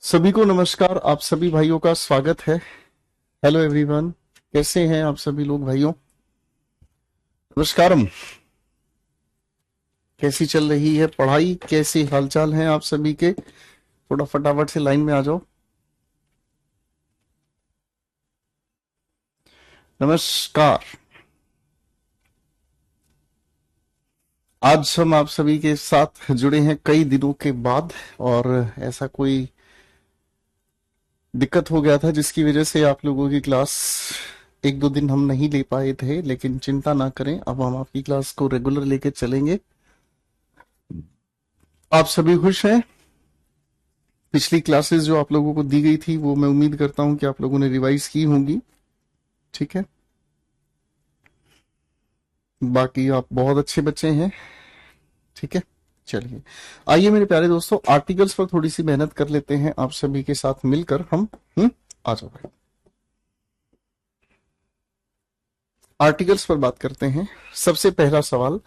सभी को नमस्कार। आप सभी भाइयों का स्वागत है। हेलो एवरीवन, कैसे हैं आप सभी लोग भाइयों? नमस्कारम। कैसी चल रही है पढ़ाई? कैसे हालचाल हैं आप सभी के? थोड़ा फटाफट से लाइन में आ जाओ। नमस्कार। आज हम आप सभी के साथ जुड़े हैं कई दिनों के बाद, और ऐसा कोई दिक्कत हो गया था जिसकी वजह से आप लोगों की क्लास एक दो दिन हम नहीं ले पाए थे, लेकिन चिंता ना करें, अब हम आपकी क्लास को रेगुलर लेके चलेंगे। आप सभी खुश हैं? पिछली क्लासेस जो आप लोगों को दी गई थी वो मैं उम्मीद करता हूं कि आप लोगों ने रिवाइज की होंगी। ठीक है, बाकी आप बहुत अच्छे बच्चे हैं। ठीक है, चलिए आइए मेरे प्यारे दोस्तों, आर्टिकल्स पर थोड़ी सी मेहनत कर लेते हैं आप सभी के साथ मिलकर हम। आ जाओ भाई, आर्टिकल्स पर बात करते हैं। सबसे पहला सवाल,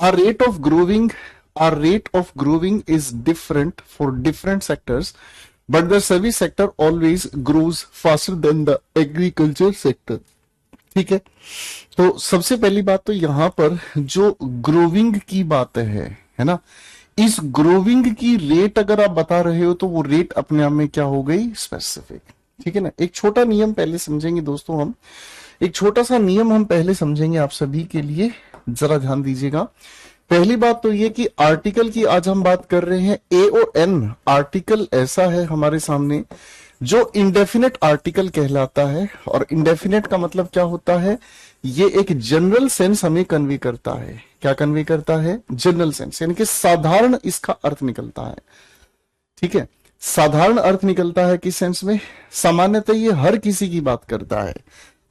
our rate of growing our rate of growing is different for different sectors but the service sector always grows faster than the agriculture sector. ठीक है, तो सबसे पहली बात तो यहां पर जो ग्रोविंग की बात है ना, इस ग्रोविंग की रेट अगर आप बता रहे हो तो वो रेट अपने आप में क्या हो गई? स्पेसिफिक। ठीक है ना, एक छोटा नियम पहले समझेंगे दोस्तों हम, एक छोटा सा नियम हम पहले समझेंगे आप सभी के लिए, जरा ध्यान दीजिएगा। पहली बात तो ये कि आर्टिकल की आज हम बात कर रहे हैं। AON आर्टिकल ऐसा है हमारे सामने जो इंडेफिनेट आर्टिकल कहलाता है, और इंडेफिनेट का मतलब क्या होता है? ये एक जनरल सेंस हमें कन्वे करता है। क्या कन्वे करता है? जनरल सेंस, यानी कि साधारण इसका अर्थ निकलता है। ठीक है, साधारण अर्थ निकलता है किस सेंस में? सामान्यतः ये हर किसी की बात करता है।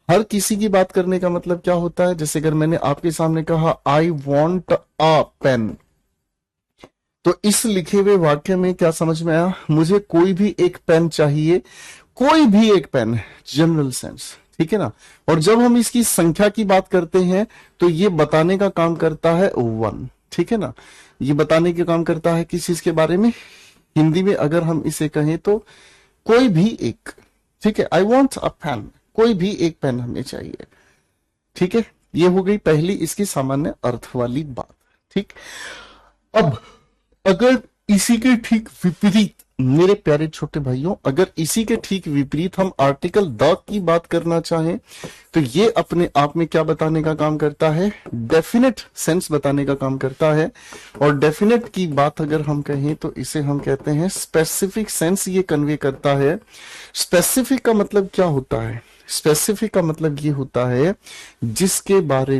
हर किसी की बात करने का मतलब क्या होता है? जैसे अगर मैंने आपके सामने कहा आई वॉन्ट अ पेन, तो इस लिखे हुए वाक्य में क्या समझ में आया? मुझे कोई भी एक पेन चाहिए, कोई भी एक पेन, जनरल सेंस। ठीक है ना, और जब हम इसकी संख्या की बात करते हैं तो ये बताने का काम करता है वन। ठीक है ना, ये बताने का काम करता है किस चीज के बारे में? हिंदी में अगर हम इसे कहें तो कोई भी एक। ठीक है, आई वॉन्ट अ पेन, कोई भी एक पेन हमें चाहिए। ठीक है, ये हो गई पहली इसकी सामान्य अर्थ वाली बात। ठीक, अब अगर इसी के ठीक विपरीत मेरे प्यारे छोटे भाइयों, अगर इसी के ठीक विपरीत हम आर्टिकल द की बात करना चाहें तो ये अपने आप में क्या बताने का काम करता है? डेफिनेट सेंस बताने का काम करता है। और डेफिनेट की बात अगर हम कहें तो इसे हम कहते हैं स्पेसिफिक सेंस ये कन्वे करता है। स्पेसिफिक का मतलब क्या होता है? स्पेसिफिक का मतलब ये होता है जिसके बारे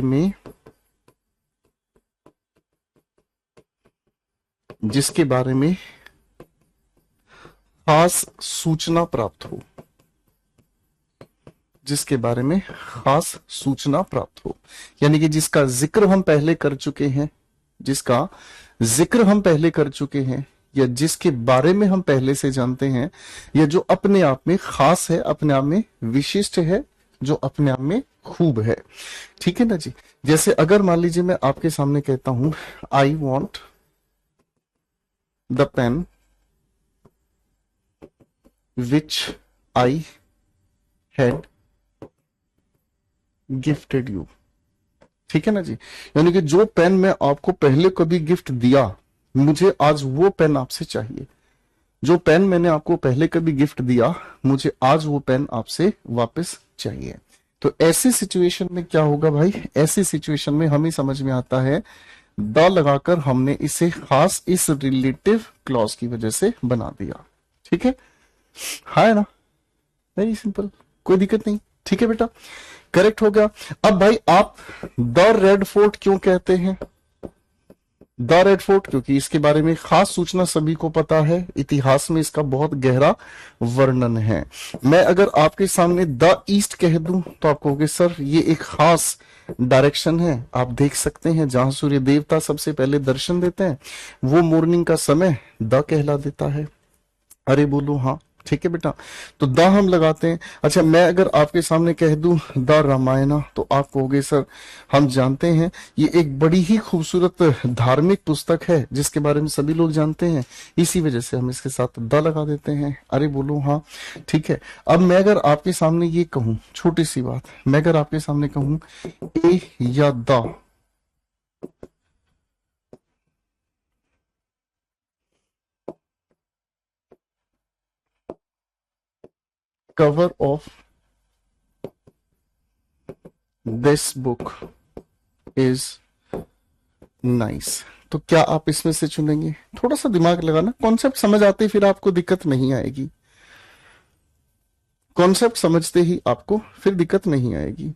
में खास सूचना प्राप्त हो, जिसके बारे में खास सूचना प्राप्त हो, यानी कि जिसका जिक्र हम पहले कर चुके हैं, जिसका जिक्र हम पहले कर चुके हैं, या जिसके बारे में हम पहले से जानते हैं, या जो अपने आप में खास है, अपने आप में विशिष्ट है, जो अपने आप में खूब है। ठीक है ना जी, जैसे अगर मान लीजिए मैं आपके सामने कहता हूं I want the pen which I had gifted you. ठीक है ना जी, यानी कि जो पेन मैं आपको पहले कभी गिफ्ट दिया, मुझे आज वो पेन आपसे चाहिए। जो पेन मैंने आपको पहले कभी गिफ्ट दिया, मुझे आज वो पेन आपसे वापस चाहिए। तो ऐसी सिचुएशन में क्या होगा भाई? ऐसी सिचुएशन में हमें समझ में आता है द लगाकर हमने इसे खास इस रिलेटिव क्लॉज की वजह से बना दिया। ठीक है, हाँ है ना, वेरी सिंपल, कोई दिक्कत नहीं। ठीक है बेटा, करेक्ट हो गया। अब भाई आप द रेड फोर्ट क्यों कहते हैं? द रेड फोर्ट क्योंकि इसके बारे में खास सूचना सभी को पता है, इतिहास में इसका बहुत गहरा वर्णन है। मैं अगर आपके सामने द ईस्ट कह दूं तो आप कहोगे सर ये एक खास डायरेक्शन है, आप देख सकते हैं जहां सूर्य देवता सबसे पहले दर्शन देते हैं, वो मॉर्निंग का समय द कहला देता है। अरे बोलो हाँ, ठीक है बेटा, तो द हम लगाते हैं। अच्छा, मैं अगर आपके सामने कह दूं द रामायणा, तो आप कहोगे सर हम जानते हैं ये एक बड़ी ही खूबसूरत धार्मिक पुस्तक है जिसके बारे में सभी लोग जानते हैं, इसी वजह से हम इसके साथ द लगा देते हैं। अरे बोलो हाँ, ठीक है। अब मैं अगर आपके सामने ये कहूं, छोटी सी बात, मैं अगर आपके सामने कहूं ए या the, cover of this book is nice, तो क्या आप इसमें से चुनेंगे? थोड़ा सा दिमाग लगाना, कॉन्सेप्ट समझ आते फिर आपको दिक्कत नहीं आएगी, कॉन्सेप्ट समझते ही आपको फिर दिक्कत नहीं आएगी।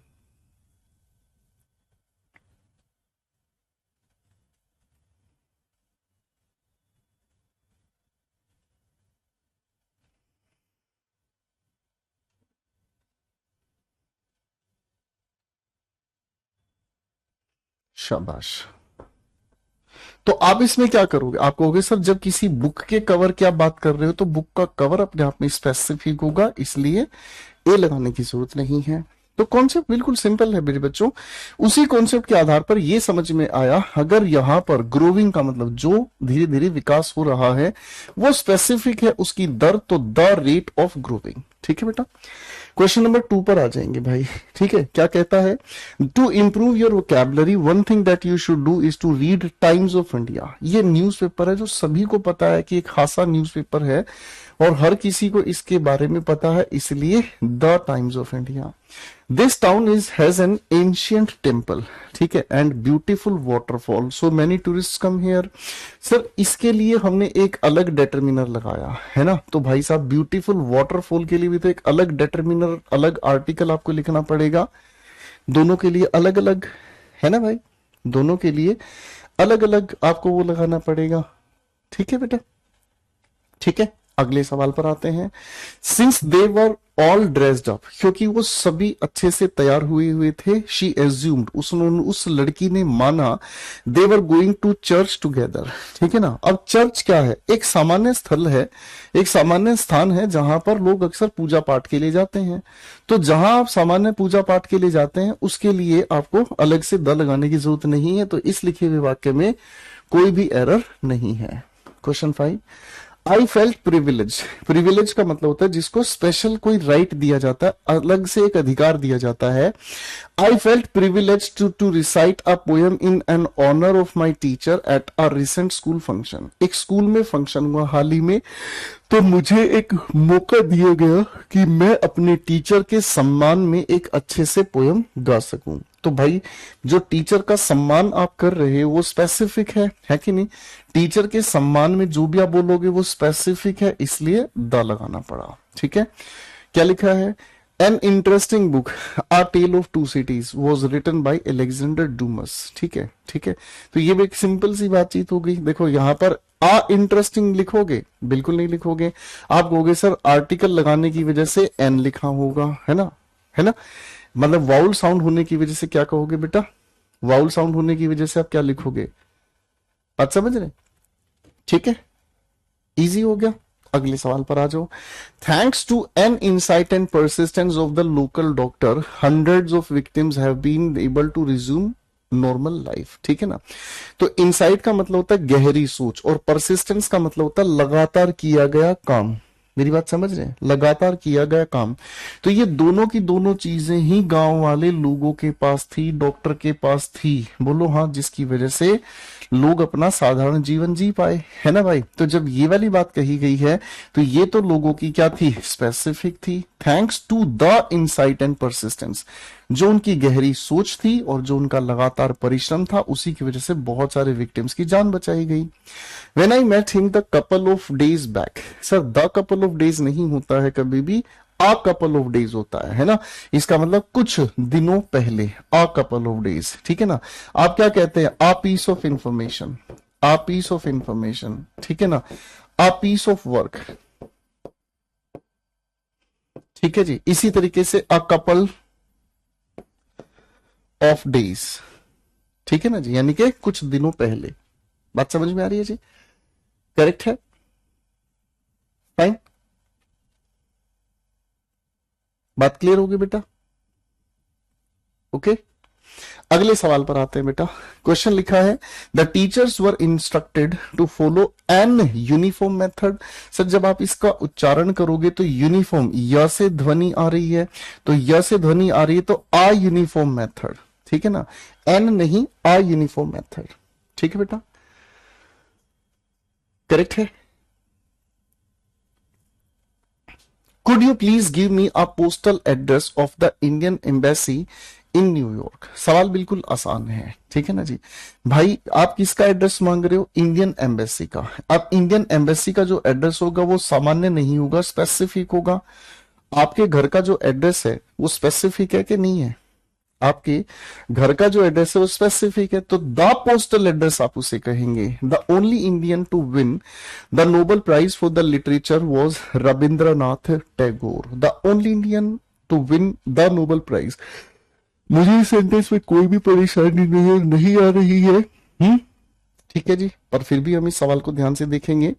शाबाश। तो आप इसमें क्या करोगे, आप कहोगे सर जब किसी बुक के कवर की आप बात कर रहे हो तो बुक का कवर अपने आप में स्पेसिफिक होगा, इसलिए ए लगाने की जरूरत नहीं है। तो कॉन्सेप्ट बिल्कुल सिंपल है मेरे बच्चों। उसी कॉन्सेप्ट के आधार पर ये समझ में आया, अगर यहां पर ग्रोविंग का मतलब जो धीरे धीरे विकास हो रहा है वो स्पेसिफिक है उसकी दर, तो द रेट ऑफ ग्रोविंग। ठीक है बेटा, क्वेश्चन नंबर 2 पर आ जाएंगे भाई। ठीक है, क्या कहता है, to improve your vocabulary one thing that you should do is to read Times of India. ये न्यूज़पेपर है जो सभी को पता है कि एक खासा न्यूज़पेपर है और हर किसी को इसके बारे में पता है, इसलिए the times of India. This town is has an ancient temple, ठीक है, and beautiful waterfall, so many tourist come here. Sir इसके लिए हमने एक अलग डिटरमिनर लगाया है ना, तो भाई साहब ब्यूटीफुल वाटरफॉल के लिए भी तो एक अलग डिटरमिनर, अलग आर्टिकल आपको लिखना पड़ेगा, दोनों के लिए अलग अलग, है ना भाई, दोनों के लिए अलग अलग आपको वो लगाना पड़ेगा। ठीक है बेटा, ठीक है, अगले सवाल पर आते हैं। Since they were all dressed up, क्योंकि वो सभी अच्छे से तैयार हुए हुए थे, शी एज्यूम्ड, उस लड़की ने माना, they were going to church together. ठीक है ना, अब चर्च क्या है, एक सामान्य स्थल है, एक सामान्य स्थान है जहां पर लोग अक्सर पूजा पाठ के लिए जाते हैं। तो जहां आप सामान्य पूजा पाठ के लिए जाते हैं उसके लिए आपको अलग से द लगाने की जरूरत नहीं है, तो इस लिखे हुए वाक्य में कोई भी एरर नहीं है। क्वेश्चन 5, आई फेल्ट प्रिविलेज, प्रिविलेज का मतलब होता है जिसको स्पेशल कोई राइट दिया जाता है, अलग से एक अधिकार दिया जाता है। I felt privilege to recite a poem in an honour of my teacher at a recent school function. एक स्कूल में फंक्शन हुआ हाल ही में, तो मुझे एक मौका दिया गया कि मैं अपने टीचर के सम्मान में एक अच्छे से पोयम गा सकूं। तो भाई जो टीचर का सम्मान आप कर रहे हो वो स्पेसिफिक है कि नहीं, टीचर के सम्मान में जो भी आप बोलोगे वो स्पेसिफिक है, इसलिए द लगाना पड़ा। ठीक है, क्या लिखा है, an interesting book a tale of two cities was written by Alexander Dumas. ठीक है, ठीक है, तो ये भी एक सिंपल सी बातचीत हो गई। देखो यहां पर आ इंटरेस्टिंग लिखोगे, बिल्कुल नहीं लिखोगे, आप कहोगे सर आर्टिकल लगाने की वजह से एन लिखा होगा, है ना, है ना, मतलब वाउल साउंड होने की वजह से क्या कहोगे बेटा, वाउल साउंड होने की वजह से आप क्या लिखोगे, बात समझ रहे, ठीक है, इजी हो गया। अगले सवाल पर आ जाओ। Thanks to an insight and persistence of the local doctor, hundreds of victims have been able to resume normal life. ठीक है ना, तो इंसाइट का मतलब होता है गहरी सोच और परसिस्टेंस का मतलब होता है लगातार किया गया काम। मेरी बात समझ रहे हैं, लगातार किया गया काम। तो ये दोनों की दोनों चीजें ही गांव वाले लोगों के पास थी, डॉक्टर के पास थी, बोलो हाँ, जिसकी वजह से लोग अपना साधारण जीवन जी पाए, है ना भाई। तो जब ये वाली बात कही गई है तो ये तो लोगों की क्या थी, स्पेसिफिक थी। Thanks to the insight and persistence, जो उनकी गहरी सोच थी और जो उनका लगातार परिश्रम था, उसी की वजह से बहुत सारे विक्टिम्स की जान बचाई गई। When I met him the couple of days back, sir the couple of days नहीं होता है कभी भी, आ कपल ऑफ डेज होता है ना, इसका मतलब कुछ दिनों पहले, आ कपल ऑफ डेज। ठीक है ना, आप क्या कहते हैं, a piece of information, a piece of information, ठीक है ना, आ पीस ऑफ वर्क। ठीक है जी, इसी तरीके से अ कपल ऑफ डेज, ठीक है ना जी, यानी कि कुछ दिनों पहले। बात समझ में आ रही है जी, करेक्ट है, फाइन। बात क्लियर होगी बेटा? ओके, अगले सवाल पर आते हैं बेटा। क्वेश्चन लिखा है the teachers were instructed to follow an uniform method. Sir जब आप इसका उच्चारण करोगे तो यूनिफॉर्म, य से ध्वनि आ रही है, तो य से ध्वनि आ रही है तो आ यूनिफॉर्म मेथड, ठीक है ना, एन नहीं, आ यूनिफॉर्म मेथड, ठीक है बेटा, करेक्ट है। Could you please give me a postal address of the Indian embassy in New York. सवाल बिल्कुल आसान है, ठीक है ना जी। भाई आप किसका एड्रेस मांग रहे हो? इंडियन एम्बेसी का। अब इंडियन एम्बेसी का जो एड्रेस होगा वो सामान्य नहीं होगा, स्पेसिफिक होगा। आपके घर का जो एड्रेस है वो स्पेसिफिक है कि नहीं है? आपके घर का जो एड्रेस है वो स्पेसिफिक है, तो द पोस्टल एड्रेस आप उसे कहेंगे। The only Indian to win the Nobel prize for the literature was Rabindranath Tagore. The only Indian to win the Nobel prize. मुझे इस सेंटेंस में कोई भी परेशानी नहीं आ रही है, ठीक है जी, पर फिर भी हम इस सवाल को ध्यान से देखेंगे।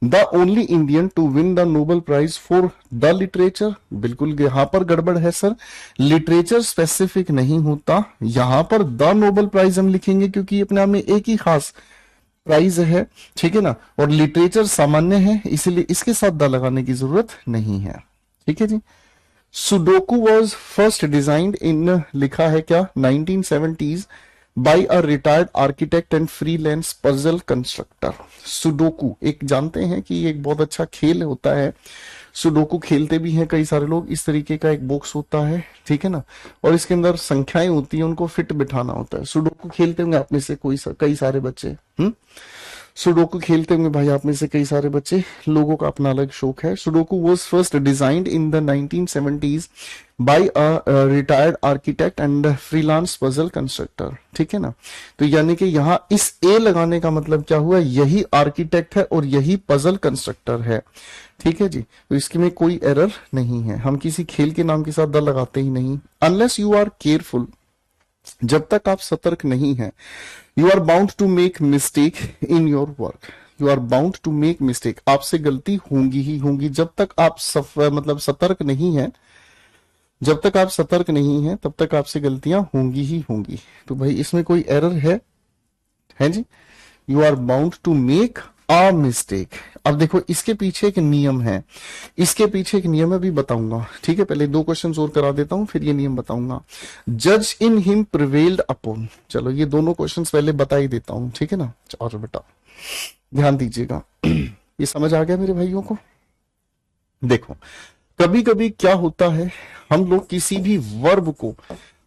The only Indian to win the Nobel prize for the literature, बिल्कुल यहां पर गड़बड़ है सर, लिटरेचर स्पेसिफिक नहीं होता, यहां पर द नोबेल प्राइज हम लिखेंगे क्योंकि अपने आप में एक ही खास प्राइज है, ठीक है ना, और लिटरेचर सामान्य है, इसीलिए इसके साथ द लगाने की जरूरत नहीं है, ठीक है जी। Sudoku was first designed in, लिखा है क्या, 1970s by a retired architect and freelance puzzle constructor. Sudoku एक जानते हैं कि एक बहुत अच्छा खेल होता है, सुडोकू खेलते भी हैं कई सारे लोग। इस तरीके का एक बॉक्स होता है, ठीक है ना, और इसके अंदर संख्याएं होती हैं, उनको फिट बिठाना होता है। सुडोकू खेलते होंगे आप में से कई सारे बच्चे, सुडोकू खेलते होंगे भाई आप में से कई सारे बच्चे, लोगों का अपना अलग शौक है। Sudoku was first designed in the 1970s by a retired architect and freelance puzzle constructor, ठीक है ना। तो यानी कि यहाँ इस ए लगाने का मतलब क्या हुआ, यही आर्किटेक्ट है और यही पजल कंस्ट्रक्टर है, ठीक है जी। तो इसके में कोई एरर नहीं है, हम किसी खेल के नाम के साथ द लगाते ही नहीं, अनलेस यू आर केयरफुल। जब तक आप सतर्क नहीं हैं, you are bound to make mistake in your work, you are bound to make mistake, आपसे गलती होंगी ही होंगी। जब तक आप मतलब सतर्क नहीं है, जब तक आप सतर्क नहीं है तब तक आपसे गलतियां होंगी ही होंगी। तो भाई इसमें कोई एरर है जी, you are bound to make a mistake. अब देखो इसके पीछे एक नियम है, इसके पीछे एक नियम है, भी बताऊंगा, ठीक है। पहले दो क्वेश्चन और करा देता हूं, फिर ये नियम बताऊंगा। जज इन हिम प्रिवेल्ड अपॉन, चलो ये दोनों क्वेश्चंस पहले बता ही देता हूं, ठीक है ना। और बेटा ध्यान दीजिएगा, ये समझ आ गया मेरे भाइयों को। देखो कभी कभी क्या होता है, हम लोग किसी भी वर्ब को,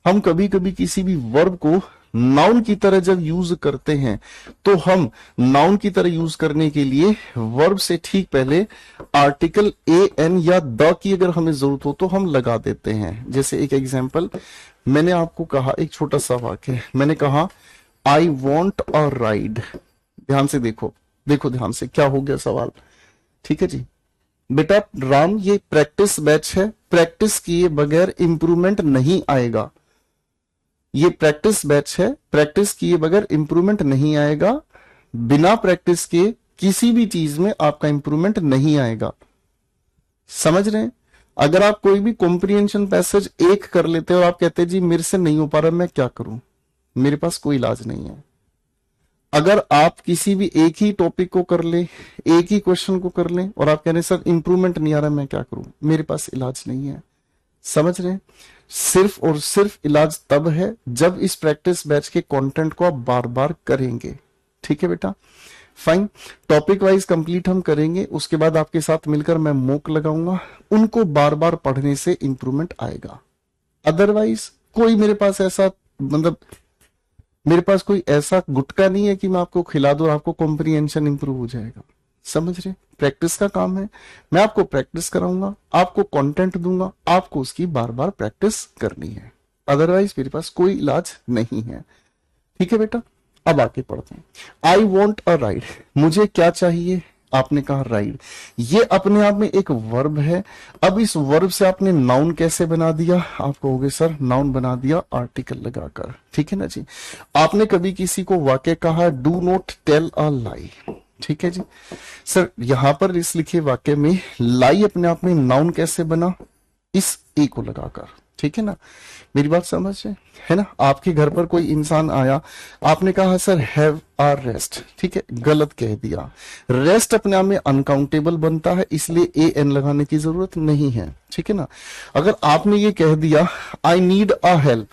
हम कभी कभी किसी भी वर्ब को नाउन की तरह जब यूज करते हैं, तो हम नाउन की तरह यूज करने के लिए वर्ब से ठीक पहले आर्टिकल ए एन या द की अगर हमें जरूरत हो तो हम लगा देते हैं। जैसे एक एग्जांपल, मैंने आपको कहा, एक छोटा सा वाक्य, मैंने कहा आई वॉन्ट अ राइड। ध्यान से देखो, देखो ध्यान से, क्या हो गया सवाल, ठीक है जी। बेटा राम ये प्रैक्टिस बैच है, प्रैक्टिस किए बगैर इंप्रूवमेंट नहीं आएगा। ये प्रैक्टिस बैच है, प्रैक्टिस किए बगैर इंप्रूवमेंट नहीं आएगा, बिना प्रैक्टिस के किसी भी चीज में आपका इंप्रूवमेंट नहीं आएगा। समझ रहे हैं? अगर आप कोई भी कॉम्प्रिहेंशन पैसेज एक कर लेते हैं और आप कहते हैं जी मेरे से नहीं हो पा रहा, मैं क्या करूं, मेरे पास कोई इलाज नहीं है। अगर आप किसी भी एक ही टॉपिक को कर ले, एक ही क्वेश्चन को कर लें और आप कह रहे हैं सर इंप्रूवमेंट नहीं आ रहा, मैं क्या करूं, मेरे पास इलाज नहीं है। समझ रहे हैं? सिर्फ और सिर्फ इलाज तब है जब इस प्रैक्टिस बैच के कंटेंट को आप बार बार करेंगे, ठीक है बेटा। फाइन, टॉपिक वाइज कंप्लीट हम करेंगे, उसके बाद आपके साथ मिलकर मैं मॉक लगाऊंगा, उनको बार बार पढ़ने से इंप्रूवमेंट आएगा। अदरवाइज कोई मेरे पास ऐसा, मतलब मेरे पास कोई ऐसा गुटका नहीं है कि मैं आपको खिला दूं और आपको कॉम्प्रिहेंशन इंप्रूव हो जाएगा। समझ रहे? प्रैक्टिस का काम है, मैं आपको प्रैक्टिस कराऊंगा, आपको कंटेंट दूंगा, आपको उसकी बार बार प्रैक्टिस करनी है। अदरवाइज मेरे पास कोई इलाज नहीं है, ठीक है बेटा। अब आगे पढ़ते हैं। आई वॉन्ट अ राइड, मुझे क्या चाहिए, आपने कहा राइड, ये अपने आप में एक वर्ब है। अब इस वर्ब से आपने नाउन कैसे बना दिया, आप कहोगे सर नाउन बना दिया आर्टिकल लगाकर, ठीक है ना जी। आपने कभी किसी को वाक्य कहा डू नॉट टेल अ लाई, ठीक है जी। सर यहां पर इस लिखे वाक्य में लाई अपने आप में नाउन कैसे बना, इस ए को लगाकर, ठीक है ना, मेरी बात समझ है ना। आपके घर पर कोई इंसान आया, आपने कहा सर हैव आ रेस्ट, ठीक है, गलत कह दिया। रेस्ट अपने आप में अनकाउंटेबल बनता है, इसलिए ए एन लगाने की जरूरत नहीं है, ठीक है ना। अगर आपने ये कह दिया I need a help,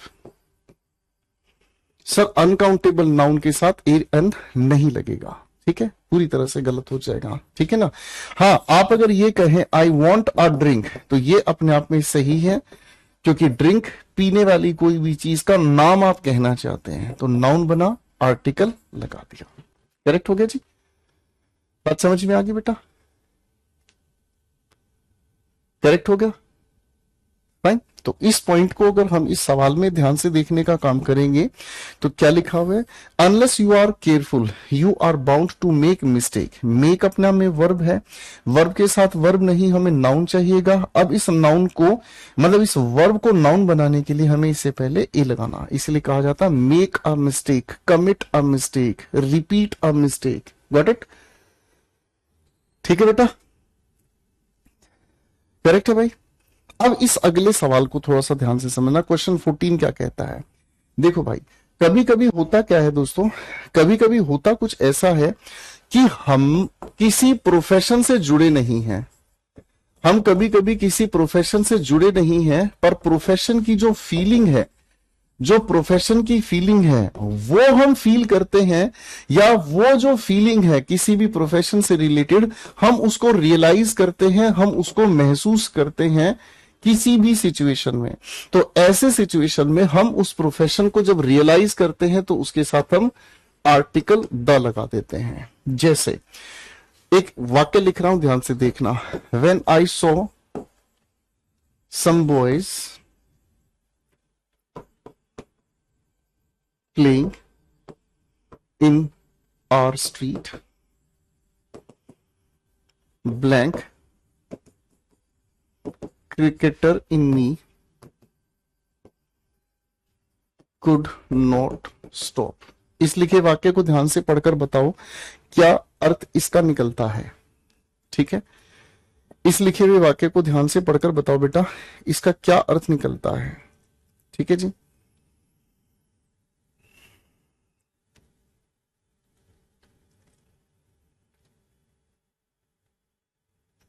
sir uncountable noun के साथ ए एन नहीं लगेगा, ठीक है, पूरी तरह से गलत हो जाएगा, ठीक है ना। हाँ, आप अगर ये कहें आई वॉन्ट अ ड्रिंक, तो ये अपने आप में सही है, क्योंकि ड्रिंक पीने वाली कोई भी चीज का नाम आप कहना चाहते हैं, तो नाउन बना, आर्टिकल लगा दिया, करेक्ट हो गया जी। बात समझ में आ गई बेटा, करेक्ट हो गया, फाइन। तो इस पॉइंट को अगर हम इस सवाल में ध्यान से देखने का काम करेंगे तो क्या लिखा हुआ है, unless you are careful you are bound to make mistake. Make अपने आप में वर्ब है, वर्ब के साथ वर्ब नहीं, हमें नाउन चाहिएगा। अब इस नाउन को, मतलब इस वर्ब को नाउन बनाने के लिए हमें इससे पहले ए लगाना, इसलिए कहा जाता है make a mistake, commit a mistake, repeat a mistake. Got it, ठीक है बेटा, करेक्ट है भाई। अब इस अगले सवाल को थोड़ा सा ध्यान से समझना, क्वेश्चन 14 क्या कहता है। देखो भाई, कभी कभी होता क्या है दोस्तों, कभी कभी होता कुछ ऐसा है कि हम किसी प्रोफेशन से जुड़े नहीं हैं, हम कभी कभी किसी प्रोफेशन से जुड़े नहीं हैं, पर प्रोफेशन की जो फीलिंग है, जो प्रोफेशन की फीलिंग है वो हम फील करते हैं, या वो जो फीलिंग है किसी भी प्रोफेशन से रिलेटेड हम उसको रियलाइज करते हैं, हम उसको महसूस करते हैं किसी भी सिचुएशन में। तो ऐसे सिचुएशन में हम उस प्रोफेशन को जब रियलाइज करते हैं तो उसके साथ हम आर्टिकल द लगा देते हैं। जैसे एक वाक्य लिख रहा हूं, ध्यान से देखना, when I saw some boys playing in our street blank cricketer in me could not stop। इस लिखे वाक्य को ध्यान से पढ़कर बताओ क्या अर्थ इसका निकलता है, ठीक है। इस लिखे हुए वाक्य को ध्यान से पढ़कर बताओ बेटा, इसका क्या अर्थ निकलता है, ठीक है जी।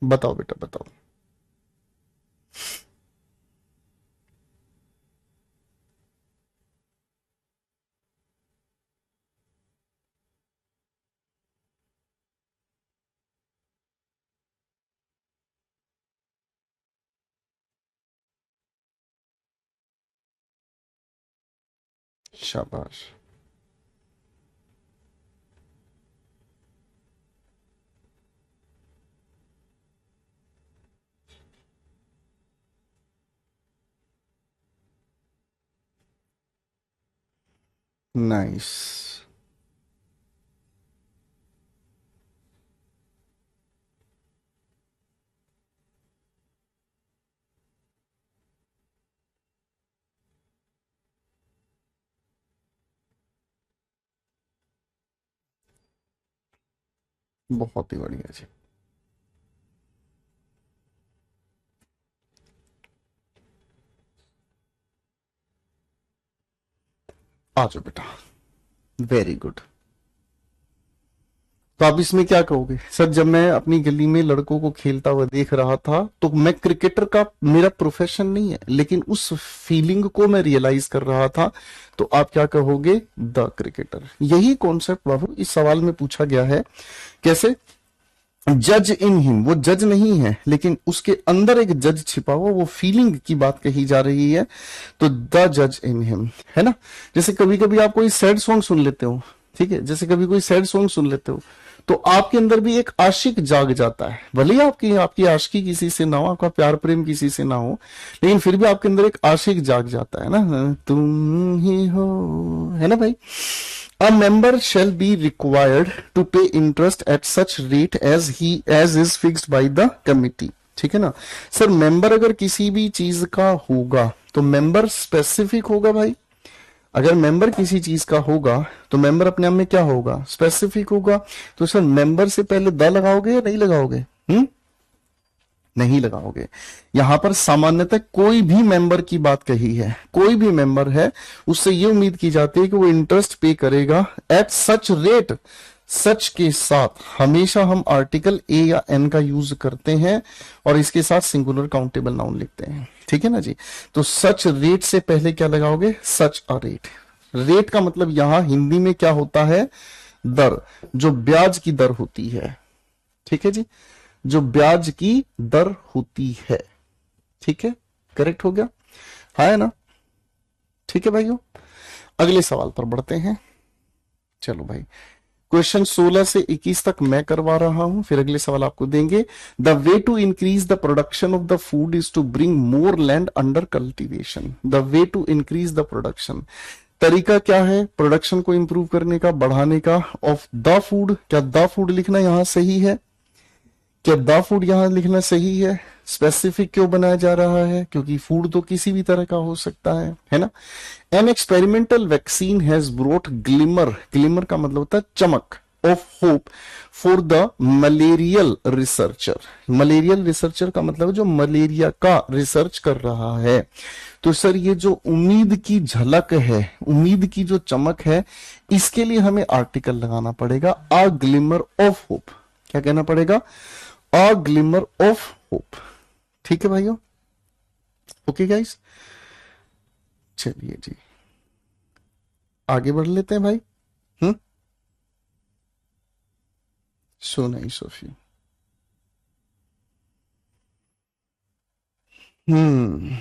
बताओ बेटा बताओ। शाबाश, नाइस। बहुत ही बढ़िया जी। आ जाओ बेटा, वेरी गुड। तो आप इसमें क्या कहोगे, सर जब मैं अपनी गली में लड़कों को खेलता हुआ देख रहा था तो मैं क्रिकेटर का मेरा प्रोफेशन नहीं है, लेकिन उस फीलिंग को मैं रियलाइज कर रहा था, तो आप क्या कहोगे, द क्रिकेटर। यही कॉन्सेप्ट बाबू इस सवाल में पूछा गया है। कैसे, जज इन हिम, वो जज नहीं है लेकिन उसके अंदर एक जज छिपा हुआ, वो फीलिंग की बात कही जा रही है, तो द जज इन हिम, है ना। जैसे कभी कभी आप कोई सैड सॉन्ग सुन लेते हो, ठीक है, जैसे कभी कोई सैड सॉन्ग सुन लेते हो तो आपके अंदर भी एक आशिक जाग जाता है, भले ही आपकी आपकी आशिकी किसी से ना हो, आपका प्यार प्रेम किसी से ना हो, लेकिन फिर भी आपके अंदर एक आशिक जाग जाता है ना, तुम ही हो, है ना भाई। A member shall be required to pay interest at such rate as is fixed by the committee, ठीक है ना। सर मेंबर अगर किसी भी चीज का होगा तो मेंबर स्पेसिफिक होगा भाई, अगर मेंबर किसी चीज का होगा तो मेंबर अपने आप में क्या होगा, स्पेसिफिक होगा। तो सर मेंबर से पहले द लगाओगे या नहीं लगाओगे, नहीं लगाओगे। यहां पर सामान्यतः कोई भी मेंबर की बात कही है, कोई भी मेंबर है उससे ये उम्मीद की जाती है कि वो इंटरेस्ट पे करेगा एट सच रेट। सच के साथ हमेशा हम आर्टिकल ए या एन का यूज करते हैं और इसके साथ सिंगुलर काउंटेबल नाउन लिखते हैं, ठीक है ना जी। तो सच रेट से पहले क्या लगाओगे, सच अ रेट। रेट का मतलब यहां हिंदी में क्या होता है, दर, जो ब्याज की दर होती है, ठीक है जी, जो ब्याज की दर होती है, ठीक है, करेक्ट हो गया, है ना, ठीक है भाइयों। अगले सवाल पर बढ़ते हैं। चलो भाई, क्वेश्चन 16 से 21 तक मैं करवा रहा हूं, फिर अगले सवाल आपको देंगे। The way to increase the production of the food is to bring more land under cultivation. The way to increase the production, तरीका क्या है प्रोडक्शन को इंप्रूव करने का, बढ़ाने का, ऑफ द फूड। क्या द फूड लिखना यहां सही है, क्या द फूड यहां लिखना सही है। स्पेसिफिक क्यों बनाया जा रहा है, क्योंकि फूड तो किसी भी तरह का हो सकता है ना। An experimental vaccine has brought glimmer, glimmer का मतलब होता है चमक, of hope for the malarial researcher. Malarial researcher का मतलब जो मलेरिया का रिसर्च कर रहा है। तो सर ये जो उम्मीद की झलक है, उम्मीद की जो चमक है, इसके लिए हमें आर्टिकल लगाना पड़ेगा अ ग्लिमर ऑफ होप। क्या कहना पड़ेगा, अ ग्लिमर ऑफ होप, ठीक है भाइयों, ओके गाइस। चलिए जी आगे बढ़ लेते हैं भाई। हम्म, सो नहीं सोफी, हम्म,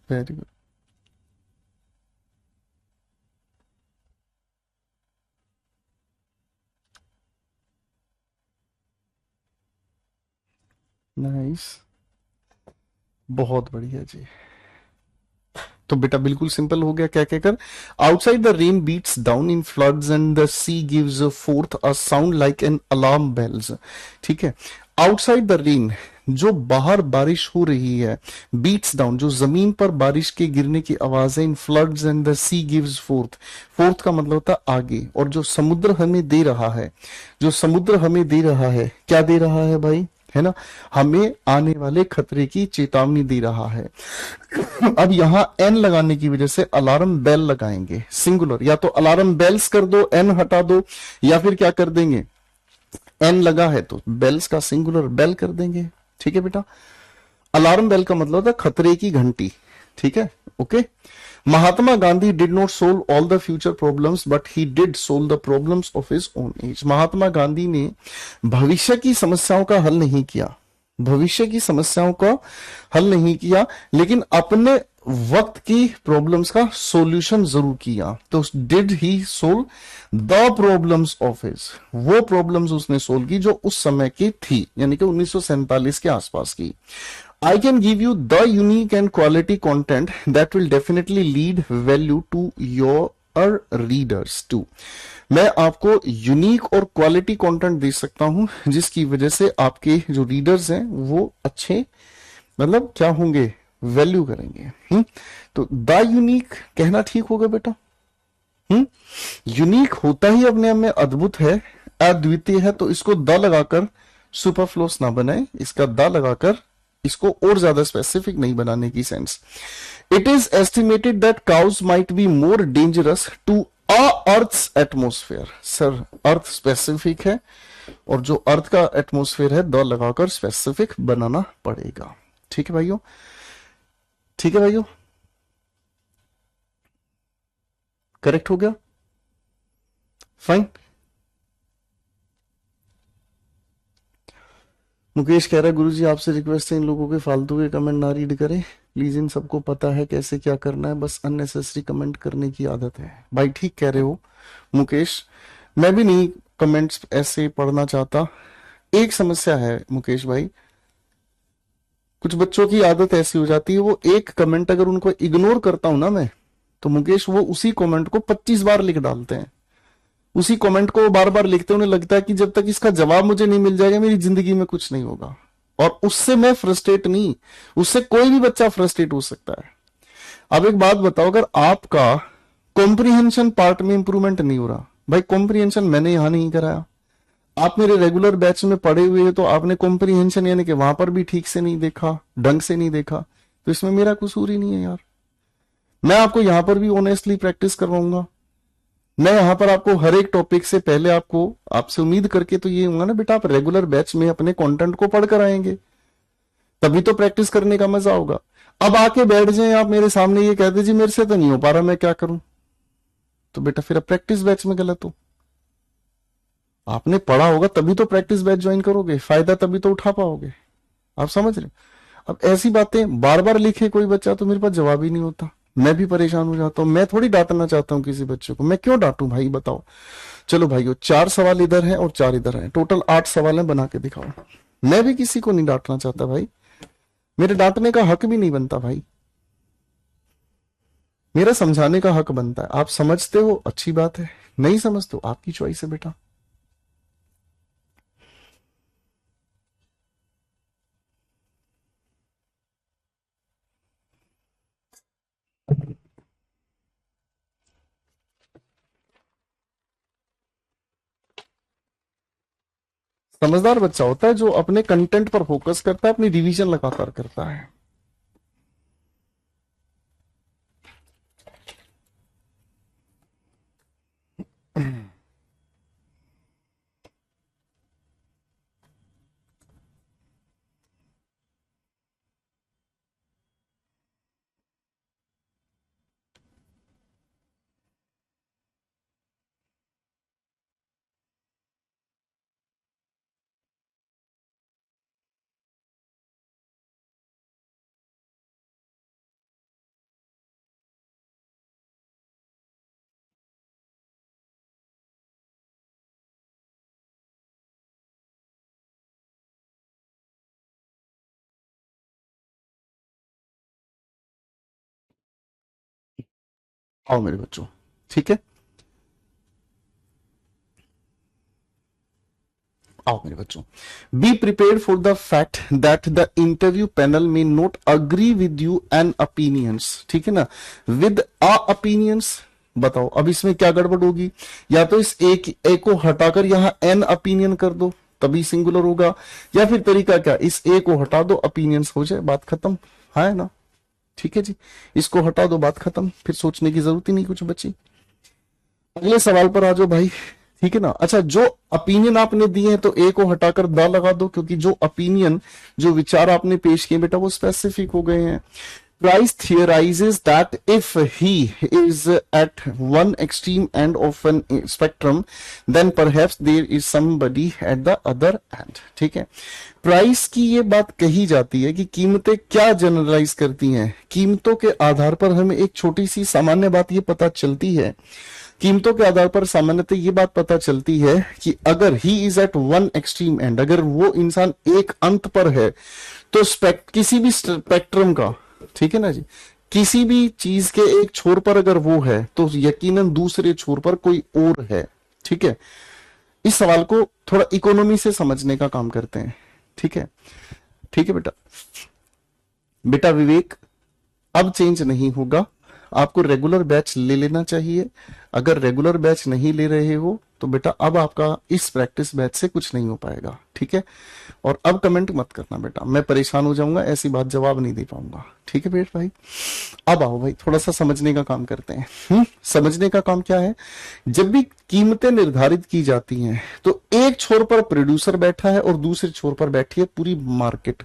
वेरी गुड, नाइस, बहुत बढ़िया जी। तो बेटा बिल्कुल सिंपल हो गया, क्या कहकर, outside the rain beats down in floods and the sea gives forth a sound like an alarm bells, ठीक है। आउटसाइड द रेन, जो बाहर बारिश हो रही है, बीट्स डाउन, जो जमीन पर बारिश के गिरने की आवाज है, in floods and the sea gives forth, forth का मतलब होता है आगे, और जो समुद्र हमें दे रहा है, जो समुद्र हमें दे रहा है, क्या दे रहा है भाई, है ना, हमें आने वाले खतरे की चेतावनी दे रहा है। अब यहां एन लगाने की वजह से अलार्म बेल लगाएंगे, सिंगुलर, या तो अलार्म बेल्स कर दो, एन हटा दो, या फिर क्या कर देंगे, एन लगा है तो बेल्स का सिंगुलर बेल कर देंगे, ठीक है बेटा। अलार्म बेल का मतलब होता है खतरे की घंटी, ठीक है, okay. Mahatma Gandhi did not solve all the future problems but he did solve the problems of his own age. Mahatma Gandhi ने भविष्य की समस्याओं का हल नहीं किया, भविष्य की समस्याओं का हल नहीं किया, लेकिन अपने वक्त की प्रॉब्लम्स का सॉल्यूशन जरूर किया। तो did he solve the problems of his, वो प्रॉब्लम्स उसने सोल्व की जो उस समय की थी, यानी कि 1947 के आसपास की। I can give you the unique and quality content that will definitely lead value to your readers too. मैं आपको यूनिक और क्वालिटी कंटेंट दे सकता हूं जिसकी वजह से आपके जो रीडर्स हैं वो अच्छे, मतलब क्या होंगे, वैल्यू करेंगे। तो द यूनिक कहना ठीक होगा बेटा। यूनिक होता ही अपने आप में अद्भुत है, अद्वितीय है, तो इसको द लगाकर सुपरफ्लोस ना बनाए, इसका द लगाकर इसको और ज्यादा स्पेसिफिक नहीं बनाने की sense. It is estimated that cows might be more dangerous to a earth's atmosphere. Sir earth specific है और जो अर्थ का एटमोस्फेयर है द लगाकर स्पेसिफिक बनाना पड़ेगा, ठीक है भाइयों, ठीक है भाइयों, करेक्ट हो गया, फाइन। मुकेश कह रहा है गुरुजी आपसे रिक्वेस्ट है इन लोगों के फालतू के कमेंट ना रीड करें प्लीज, इन सबको पता है कैसे क्या करना है, बस अननेसेसरी कमेंट करने की आदत है। भाई ठीक कह रहे हो मुकेश, मैं भी नहीं कमेंट्स ऐसे पढ़ना चाहता। एक समस्या है मुकेश भाई, कुछ बच्चों की आदत ऐसी हो जाती है, वो एक कमेंट अगर उनको इग्नोर करता हूं ना मैं, तो मुकेश वो उसी कमेंट को 25 बार लिख डालते हैं, उसी कमेंट को बार बार लिखते, उन्हें लगता है कि जब तक इसका जवाब मुझे नहीं मिल जाएगा मेरी जिंदगी में कुछ नहीं होगा। और उससे मैं फ्रस्ट्रेट नहीं, उससे कोई भी बच्चा फ्रस्ट्रेट हो सकता है। अब एक बात बताओ, अगर आपका कॉम्प्रिहेंशन पार्ट में इंप्रूवमेंट नहीं हो रहा, भाई कॉम्प्रिहेंशन मैंने यहां नहीं कराया, आप मेरे रेगुलर बैच में पढ़े हुए हैं तो आपने कॉम्प्रिहेंशन यानी कि वहां पर भी ठीक से नहीं देखा, ढंग से नहीं देखा, तो इसमें मेरा कसूर ही नहीं है यार। मैं आपको यहां पर भी ऑनेस्टली प्रैक्टिस करवाऊंगा। मैं यहां पर आपको हर एक टॉपिक से पहले आपको आपसे उम्मीद करके तो ये होगा ना बेटा, आप रेगुलर बैच में अपने कंटेंट को पढ़कर आएंगे, तभी तो प्रैक्टिस करने का मजा होगा। अब आके बैठ जाए आप मेरे सामने, ये कहते जी मेरे से तो नहीं हो पा रहा, मैं क्या करूं, तो बेटा फिर अब प्रैक्टिस बैच में गलत हो। आपने पढ़ा होगा तभी तो प्रैक्टिस बैच ज्वाइन करोगे, फायदा तभी तो उठा पाओगे। आप समझ रहे? अब ऐसी बातें बार बार लिखे कोई बच्चा तो मेरे पास जवाब ही नहीं होता, मैं भी परेशान हो जाता हूं। मैं थोड़ी डांटना चाहता हूं किसी बच्चे को, मैं क्यों डांटू भाई बताओ। चलो भाइयों, 4 सवाल इधर हैं और 4 इधर हैं, टोटल 8 सवाल हैं, बना के दिखाओ। मैं भी किसी को नहीं डांटना चाहता भाई, मेरे डांटने का हक भी नहीं बनता भाई, मेरा समझाने का हक बनता है। आप समझते हो अच्छी बात है, नहीं समझते हो आपकी चॉइस है बेटा। समझदार बच्चा होता है जो अपने कंटेंट पर फोकस करता है, अपनी रिवीजन लगातार करता है। आओ मेरे बच्चों, ठीक है, आओ मेरे बच्चों। Be prepared for the fact that the interview panel में not agree with you and opinions, ठीक है ना, विद अ ओपिनियंस। बताओ अब इसमें क्या गड़बड़ होगी, या तो इस ए को हटाकर यहां एन ओपिनियन कर दो तभी सिंगुलर होगा, या फिर तरीका क्या, इस ए को हटा दो ओपिनियंस हो जाए, बात खत्म, है ना। ठीक है जी, इसको हटा दो, बात खत्म, फिर सोचने की जरूरत ही नहीं कुछ बची। अगले सवाल पर आ जाओ भाई, ठीक है ना। अच्छा, जो ओपिनियन आपने दिए हैं तो ए को हटाकर द लगा दो, क्योंकि जो ओपिनियन, जो विचार आपने पेश किए बेटा वो स्पेसिफिक हो गए हैं। Price theorizes that if he is at one extreme end of an spectrum, then perhaps there is somebody at the other end. ठीक है, प्राइस की ये बात कही जाती है कि कीमतें क्या जनरलाइज करती हैं। कीमतों के आधार पर हमें एक छोटी सी सामान्य बात ये पता चलती है, कीमतों के आधार पर सामान्यतः ये बात पता चलती है कि अगर he is at one extreme end, अगर वो इंसान एक अंत पर है, तो किसी भी स्पेक्ट्रम का, ठीक है ना जी, किसी भी चीज के एक छोर पर अगर वो है तो यकीनन दूसरे छोर पर कोई और है। ठीक है, इस सवाल को थोड़ा इकोनॉमी से समझने का काम करते हैं। ठीक है, ठीक है बेटा। बेटा विवेक, अब चेंज नहीं होगा, आपको रेगुलर बैच ले लेना चाहिए। अगर रेगुलर बैच नहीं ले रहे हो तो बेटा अब आपका इस प्रैक्टिस बैच से कुछ नहीं हो पाएगा। ठीक है, और अब कमेंट मत करना बेटा, मैं परेशान हो जाऊंगा, ऐसी बात जवाब नहीं दे पाऊंगा। ठीक है बेट भाई, अब आओ भाई थोड़ा सा समझने का काम करते हैं। समझने का काम क्या है, जब भी कीमतें निर्धारित की जाती हैं तो एक छोर पर प्रोड्यूसर बैठा है और दूसरे छोर पर बैठी है पूरी मार्केट,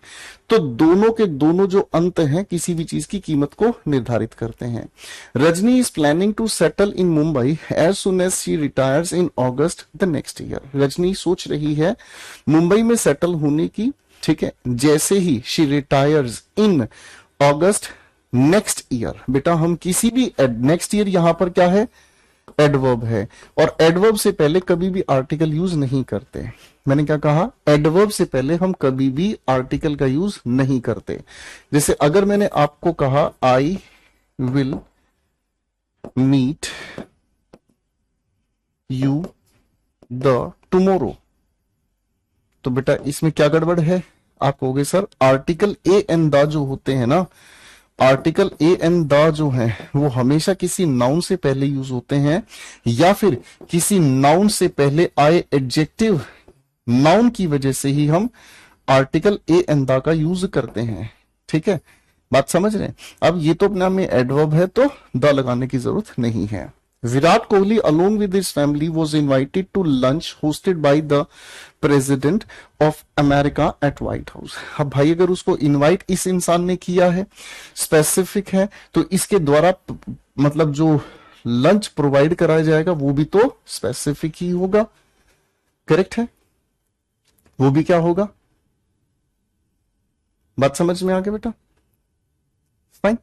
तो दोनों के दोनों जो अंत हैं किसी भी चीज की कीमत को निर्धारित करते हैं। Rajni is planning to settle in Mumbai as soon as she retires in August the next year. Rajni सोच रही है मुंबई में सेटल होने की, ठीक है, जैसे ही she retires in August next year. बेटा हम किसी भी नेक्स्ट ईयर यहां पर क्या है, एडवर्ब है, और एडवर्ब से पहले कभी भी आर्टिकल यूज नहीं करते। मैंने क्या कहा, एडवर्ब से पहले हम कभी भी आर्टिकल का यूज नहीं करते। जैसे अगर मैंने आपको कहा I will meet you the tomorrow, तो बेटा इसमें क्या गड़बड़ है, आप कहोगे sir article a and the जो होते हैं ना, आर्टिकल ए एंड द जो है वो हमेशा किसी नाउन से पहले यूज होते हैं, या फिर किसी नाउन से पहले आए एडजेक्टिव नाउन की वजह से ही हम आर्टिकल ए एन द का यूज करते हैं। ठीक है, बात समझ रहे हैं। अब ये तो अपने आप में एडवर्ब है तो द लगाने की जरूरत नहीं है। Virat Kohli along with his family was invited to lunch hosted by the president of America at White House. अब भाई अगर उसको इनवाइट इस इंसान ने किया है, स्पेसिफिक है, तो इसके द्वारा मतलब जो लंच प्रोवाइड कराया जाएगा वो भी तो स्पेसिफिक ही होगा। करेक्ट है, वो भी क्या होगा, बात समझ में आ गया बेटा? फाइन,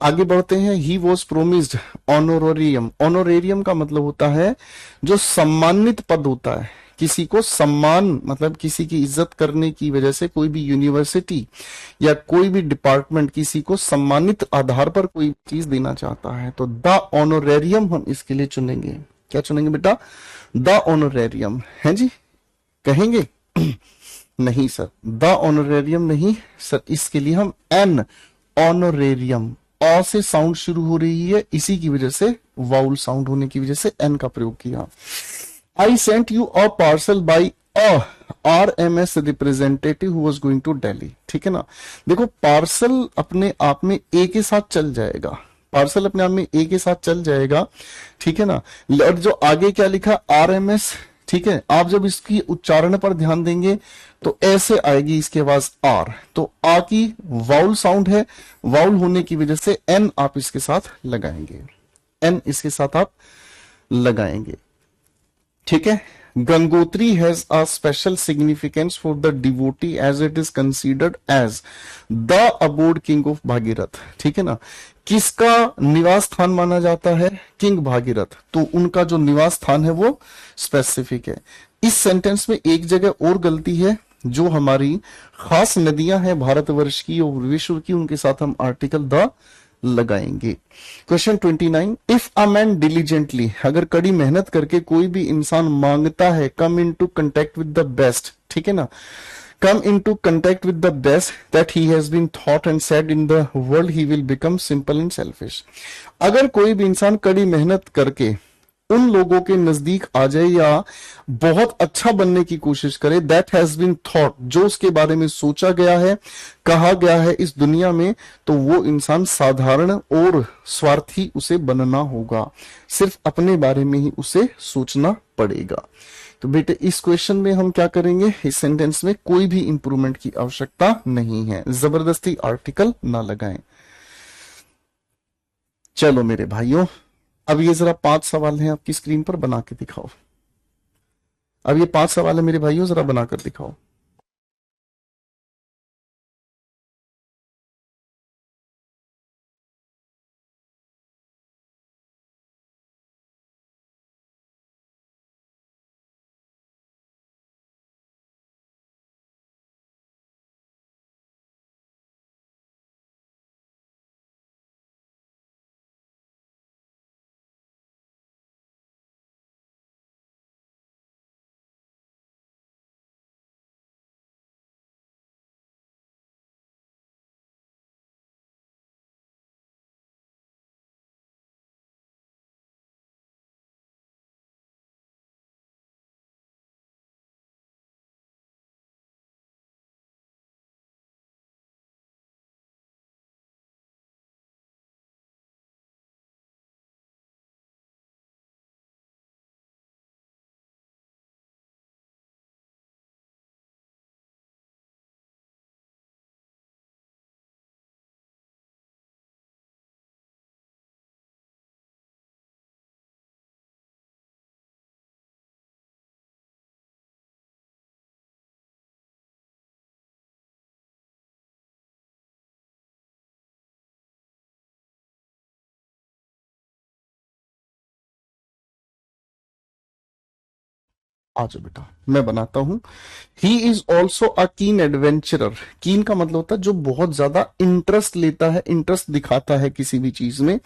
आगे बढ़ते हैं। He was promised honorarium. Honorarium का मतलब होता है जो सम्मानित पद होता है, किसी को सम्मान मतलब किसी की इज्जत करने की वजह से कोई भी यूनिवर्सिटी या कोई भी डिपार्टमेंट किसी को सम्मानित आधार पर कोई चीज देना चाहता है तो द ऑनोरेरियम हम इसके लिए चुनेंगे। क्या चुनेंगे बेटा? द ऑनोरेरियम है जी, कहेंगे? नहीं सर, द ऑनोरेरियम नहीं सर, इसके लिए हम एन ऑनोरेरियम, अ से साउंड शुरू हो रही है, इसी की वजह से वाउल साउंड होने की वजह से एन का प्रयोग किया। I sent you a parcel by a RMS representative who was going to Delhi. ठीक है ना, देखो पार्सल अपने आप में ए के साथ चल जाएगा, पार्सल अपने आप में ए के साथ चल जाएगा। ठीक है ना, और जो आगे क्या लिखा RMS, ठीक है, आप जब इसकी उच्चारण पर ध्यान देंगे तो ऐसे आएगी इसके आवाज आर, तो आ की वाउल साउंड है, वाउल होने की वजह से एन आप इसके साथ लगाएंगे, एन इसके साथ आप लगाएंगे। ठीक है, Gangotri has a special significance for the devotee as it is considered as the abode king of Bhagirath. ठीक है ना, किसका निवास स्थान माना जाता है? किंग भागीरथ, तो उनका जो निवास स्थान है वो स्पेसिफिक है। इस सेंटेंस में एक जगह और गलती है, जो हमारी खास नदियां हैं भारतवर्ष की और विश्व की, उनके साथ हम आर्टिकल द लगाएंगे। Question 29, if a man diligently, अगर कड़ी मेहनत करके कोई भी इंसान मांगता है come in to contact with the best, ठीक है ना, come into contact with the best that he has been taught and said in the world, he will become simple and selfish। अगर कोई भी इंसान कड़ी मेहनत करके उन लोगों के नजदीक आ जाए या बहुत अच्छा बनने की कोशिश करे, दैट हैज बीन थॉट, जो उसके बारे में सोचा गया है, कहा गया है इस दुनिया में, तो वो इंसान साधारण और स्वार्थी उसे बनना होगा, सिर्फ अपने बारे में ही उसे सोचना पड़ेगा। तो बेटे इस क्वेश्चन में हम क्या करेंगे, इस सेंटेंस में कोई भी इंप्रूवमेंट की आवश्यकता नहीं है, जबरदस्ती आर्टिकल ना लगाएं। चलो मेरे भाइयों, अब ये जरा 5 सवाल हैं आपकी स्क्रीन पर, बना के दिखाओ। अब ये 5 सवाल है मेरे भाइयों, जरा बनाकर दिखाओ। आज बेटा मैं बनाता हूं। ही इज ऑल्सो अ कीन एडवेंचरर। कीन का मतलब होता है जो बहुत ज्यादा इंटरेस्ट लेता है, इंटरेस्ट दिखाता है किसी भी चीज में।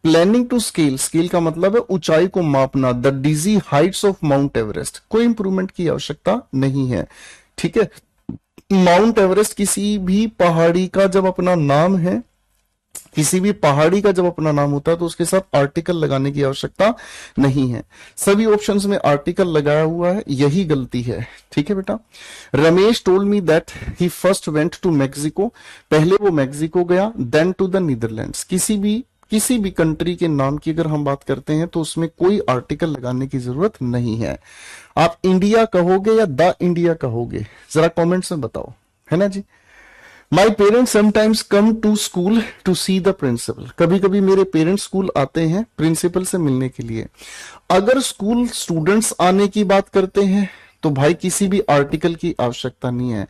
प्लानिंग टू स्केल, स्केल का मतलब है ऊंचाई को मापना, the dizzy heights of Mount Everest. कोई इंप्रूवमेंट की आवश्यकता नहीं है, ठीक है। माउंट एवरेस्ट किसी भी पहाड़ी का जब अपना नाम है किसी भी पहाड़ी का जब अपना नाम होता है तो उसके साथ आर्टिकल लगाने की आवश्यकता नहीं है। सभी ऑप्शंस में आर्टिकल लगाया हुआ है, यही गलती है। ठीक है बेटा। Ramesh told me that he first went to Mexico, पहले वो मैक्सिको गया, देन टू द नीदरलैंड्स। किसी भी कंट्री के नाम की अगर हम बात करते हैं तो उसमें कोई आर्टिकल लगाने की जरूरत नहीं है। आप इंडिया कहोगे या द इंडिया कहोगे, जरा कमेंट्स में बताओ, है ना जी। My parents sometimes come to school to see the principal, कभी कभी मेरे पेरेंट्स स्कूल आते हैं प्रिंसिपल से मिलने के लिए। अगर स्कूल स्टूडेंट्स आने की बात करते हैं तो भाई किसी भी आर्टिकल की आवश्यकता नहीं है।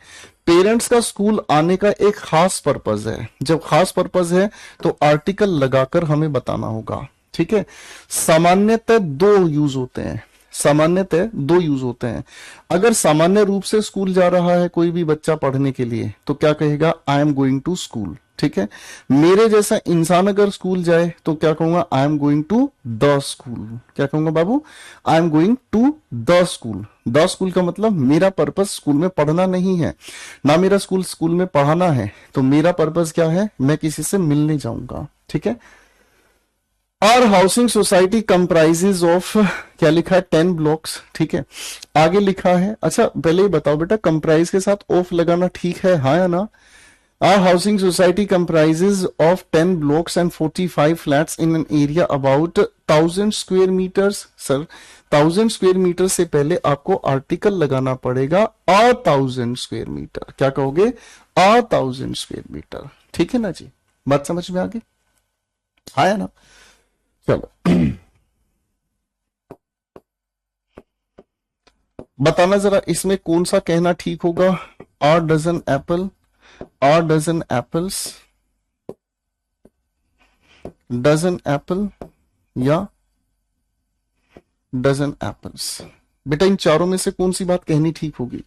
पेरेंट्स का स्कूल आने का एक खास पर्पज है, जब खास पर्पज है तो आर्टिकल लगाकर हमें बताना होगा। ठीक है। सामान्यतः दो यूज होते हैं, सामान्यतः दो यूज होते हैं। अगर सामान्य रूप से स्कूल जा रहा है कोई भी बच्चा पढ़ने के लिए तो क्या कहेगा, I am going to school. ठीक है। मेरे जैसा इंसान अगर स्कूल जाए तो क्या कहूंगा, I am going to the school. क्या कहूंगा बाबू, I am going to the school. The school का मतलब मेरा पर्पस स्कूल में पढ़ना नहीं है, ना मेरा स्कूल में पढ़ाना है, तो मेरा पर्पस क्या है, मैं किसी से मिलने जाऊंगा। ठीक है। और हाउसिंग सोसाइटी कंप्राइजेज ऑफ, क्या लिखा है, 10 ब्लॉक्स। ठीक है। आगे लिखा है, अच्छा पहले ही बताओ बेटा, कंप्राइज के साथ ऑफ लगाना ठीक है, हाँ या ना। Our housing society comprises of 10 blocks and 45 flats in an area about 1000 square meters. Sir 1000 square meter से पहले आपको आर्टिकल लगाना पड़ेगा a 1000 स्क्वेयर मीटर। क्या कहोगे, a 1000 स्क्वेयर मीटर। ठीक है ना जी, बात समझ में आ गई, हाँ या ना। चलो बताना जरा इसमें कौन सा कहना ठीक होगा, a dozen apple, a dozen apples, dozen apple या डजन एप्पल्स। बेटा इन चारों में से कौन सी बात कहनी ठीक होगी।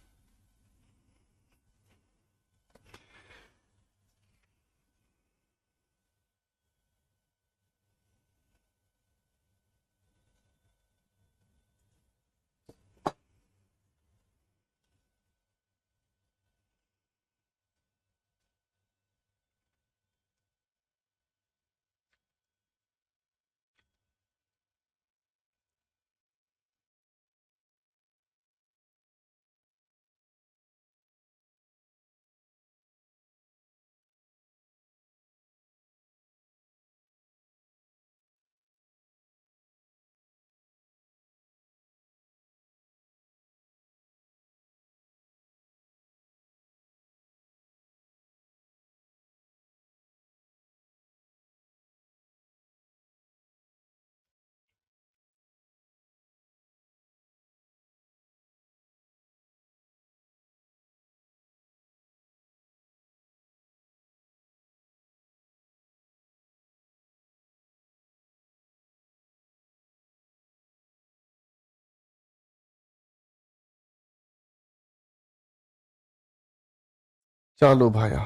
चलो भाया,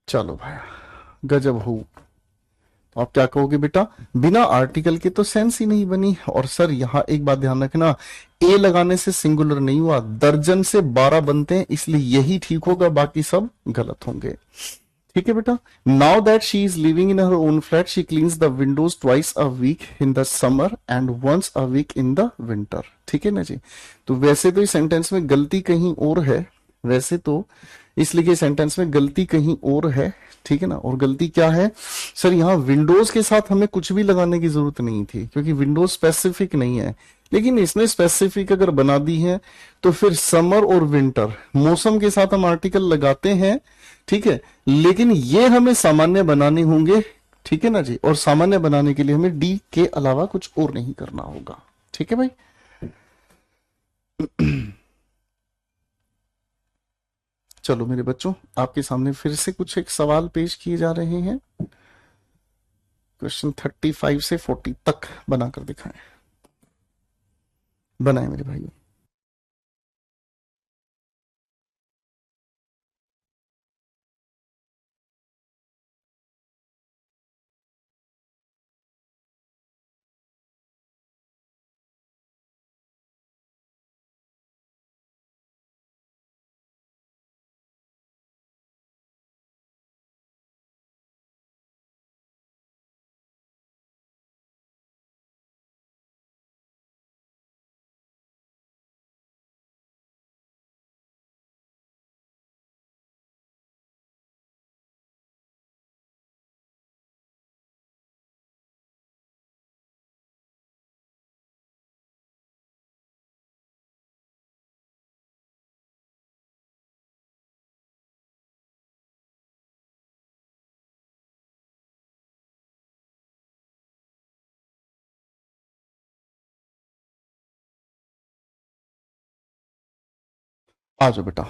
चलो भाया, गजब हो। तो आप क्या कहोगे बेटा, बिना आर्टिकल के तो सेंस ही नहीं बनी। और सर यहाँ एक बात ध्यान रखना, ए लगाने से सिंगुलर नहीं हुआ, दर्जन से 12 बनते हैं, इसलिए यही ठीक होगा, बाकी सब गलत होंगे। ठीक है बेटा। Now that she is living in her own flat she cleans the windows twice a week in the summer and once a week in the winter. ठीक है ना जी। तो वैसे तो इस सेंटेंस में गलती कहीं और है, वैसे तो इसलिए सेंटेंस में गलती कहीं और है। ठीक है ना। और गलती क्या है सर, यहाँ विंडोज के साथ हमें कुछ भी लगाने की जरूरत नहीं थी क्योंकि विंडोज स्पेसिफिक नहीं है, लेकिन इसने स्पेसिफिक अगर बना दी है तो फिर समर और विंटर मौसम के साथ हम आर्टिकल लगाते हैं। ठीक है। लेकिन ये हमें सामान्य बनाने होंगे। ठीक है ना जी। और सामान्य बनाने के लिए हमें डी के अलावा कुछ और नहीं करना होगा। ठीक है भाई। चलो मेरे बच्चों, आपके सामने फिर से कुछ एक सवाल पेश किए जा रहे हैं। क्वेश्चन 35 से 40 तक बनाकर दिखाएं। बनाए मेरे भाई। आ जाओ बेटा।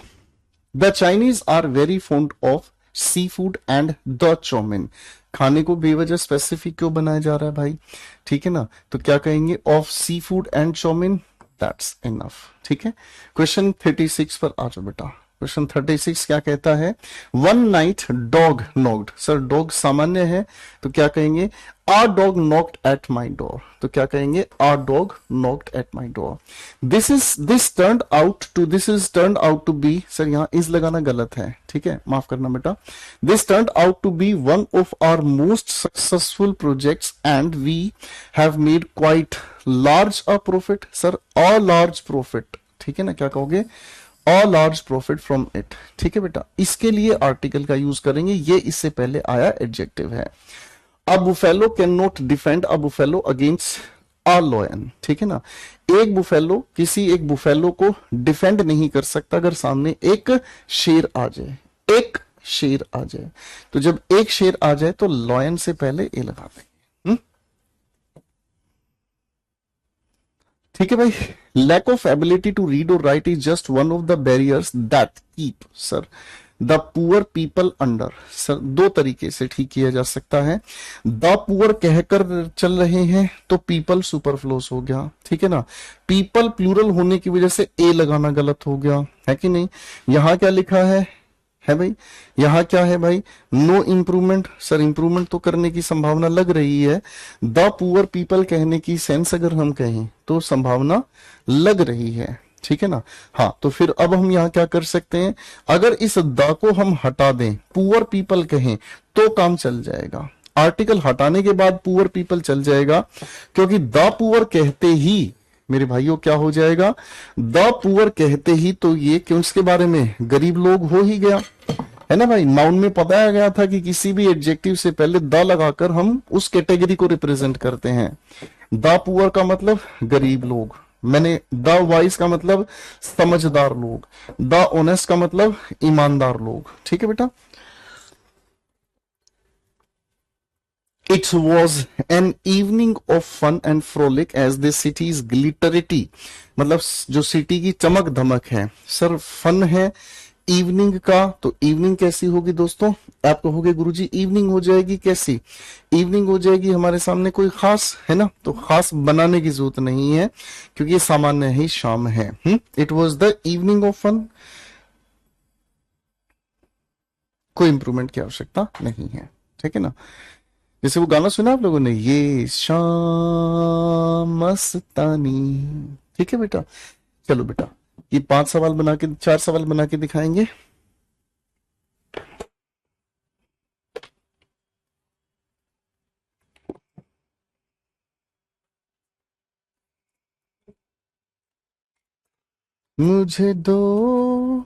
The Chinese are very fond of sea food and the chow mein. खाने को बेवजह स्पेसिफिक क्यों बनाया जा रहा है भाई, ठीक है ना, तो क्या कहेंगे, of sea food and chow mein, that's enough, ठीक है। क्वेश्चन 36 पर आ जाओ बेटा। क्वेश्चन 36 क्या कहता है, one night dog knocked. Sir dog सामान्य है तो क्या कहेंगे, a dog knocked at my door, तो क्या कहेंगे, a dog knocked at my door. This is turn out to be, sir यहाँ इज लगाना गलत है, ठीक है, माफ करना बेटा। This turn out to be one of our most successful projects and we have made quite large a profit. Sir a large profit, ठीक है ना, क्या कहोगे, अ लार्ज प्रॉफिट फ्रॉम इट, ठीक है बेटा। इसके लिए आर्टिकल का यूज करेंगे, ये इससे पहले आया एडजेक्टिव है। A buffalo can not defend a buffalo against a lion, ठीक है ना। एक बुफेलो किसी एक बुफेलो को डिफेंड नहीं कर सकता अगर सामने एक शेर आ जाए, एक शेर आ जाए, तो जब एक शेर आ जाए तो लॉयन से पहले ए लगा देंगे, ठीक है भाई। Lack of ability to read और write is just one of the barriers that keep, sir, the poor people under. Sir दो तरीके से ठीक किया जा सकता है। द पुअर कहकर चल रहे हैं तो पीपल सुपरफ्लोस हो गया, ठीक है ना। पीपल प्लूरल होने की वजह से ए लगाना गलत हो गया, है कि नहीं। यहां क्या लिखा है भाई, यहां क्या है भाई, नो इंप्रूवमेंट। सर इंप्रूवमेंट तो करने की संभावना लग रही है। द पुअर पीपल कहने की सेंस अगर हम कहें तो संभावना लग रही है, ठीक है ना। हाँ तो फिर अब हम यहां क्या कर सकते हैं, अगर इस द को हम हटा दें, पुअर पीपल कहें तो काम चल जाएगा। आर्टिकल हटाने के बाद पुअर पीपल चल जाएगा, क्योंकि द पुअर कहते ही मेरे भाइयों क्या हो जाएगा, द पुअर कहते ही तो ये क्यों, इसके बारे में गरीब लोग हो ही गया, है ना भाई। नाउन में बताया गया था कि किसी भी एडजेक्टिव से पहले द लगाकर हम उस कैटेगरी को रिप्रेजेंट करते हैं। द पुअर का मतलब गरीब लोग, मैंने द वाइस का मतलब समझदार लोग, द ऑनेस्ट का मतलब ईमानदार लोग, ठीक है बेटा। It was an evening of fun and frolic as the city's glitterity, मतलब जो सिटी की चमक धमक है। सर फन है इवनिंग का, तो इवनिंग कैसी होगी दोस्तों, आप कहोगे गुरुजी इवनिंग हो जाएगी कैसी, इवनिंग हो जाएगी हमारे सामने कोई खास है ना, तो खास बनाने की जरूरत नहीं है क्योंकि ये सामान्य ही शाम है। It was the evening of fun, कोई इंप्रूवमेंट की आवश्यकता नहीं है, ठीक है ना। जैसे वो गाना सुना आप लोगों ने, ये शाम मस्तानी, ठीक है बेटा। चलो बेटा ये 5 सवाल बना के, 4 सवाल बना के दिखाएंगे। मुझे दो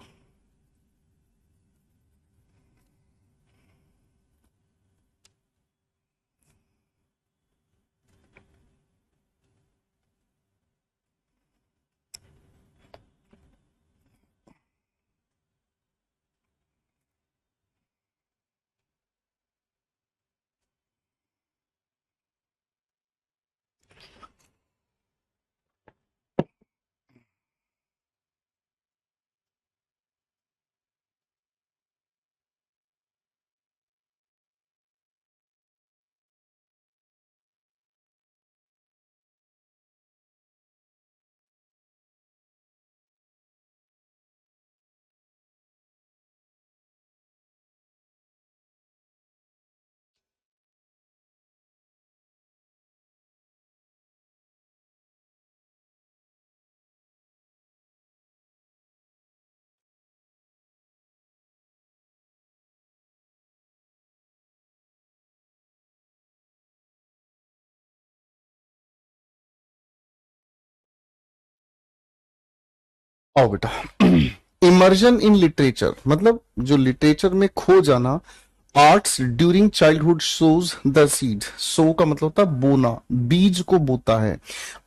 आओ बेटा। इमर्जन इन लिटरेचर मतलब जो लिटरेचर में खो जाना। Arts during childhood sows the seed, sow का मतलब होता है बोना, बीज को बोता है।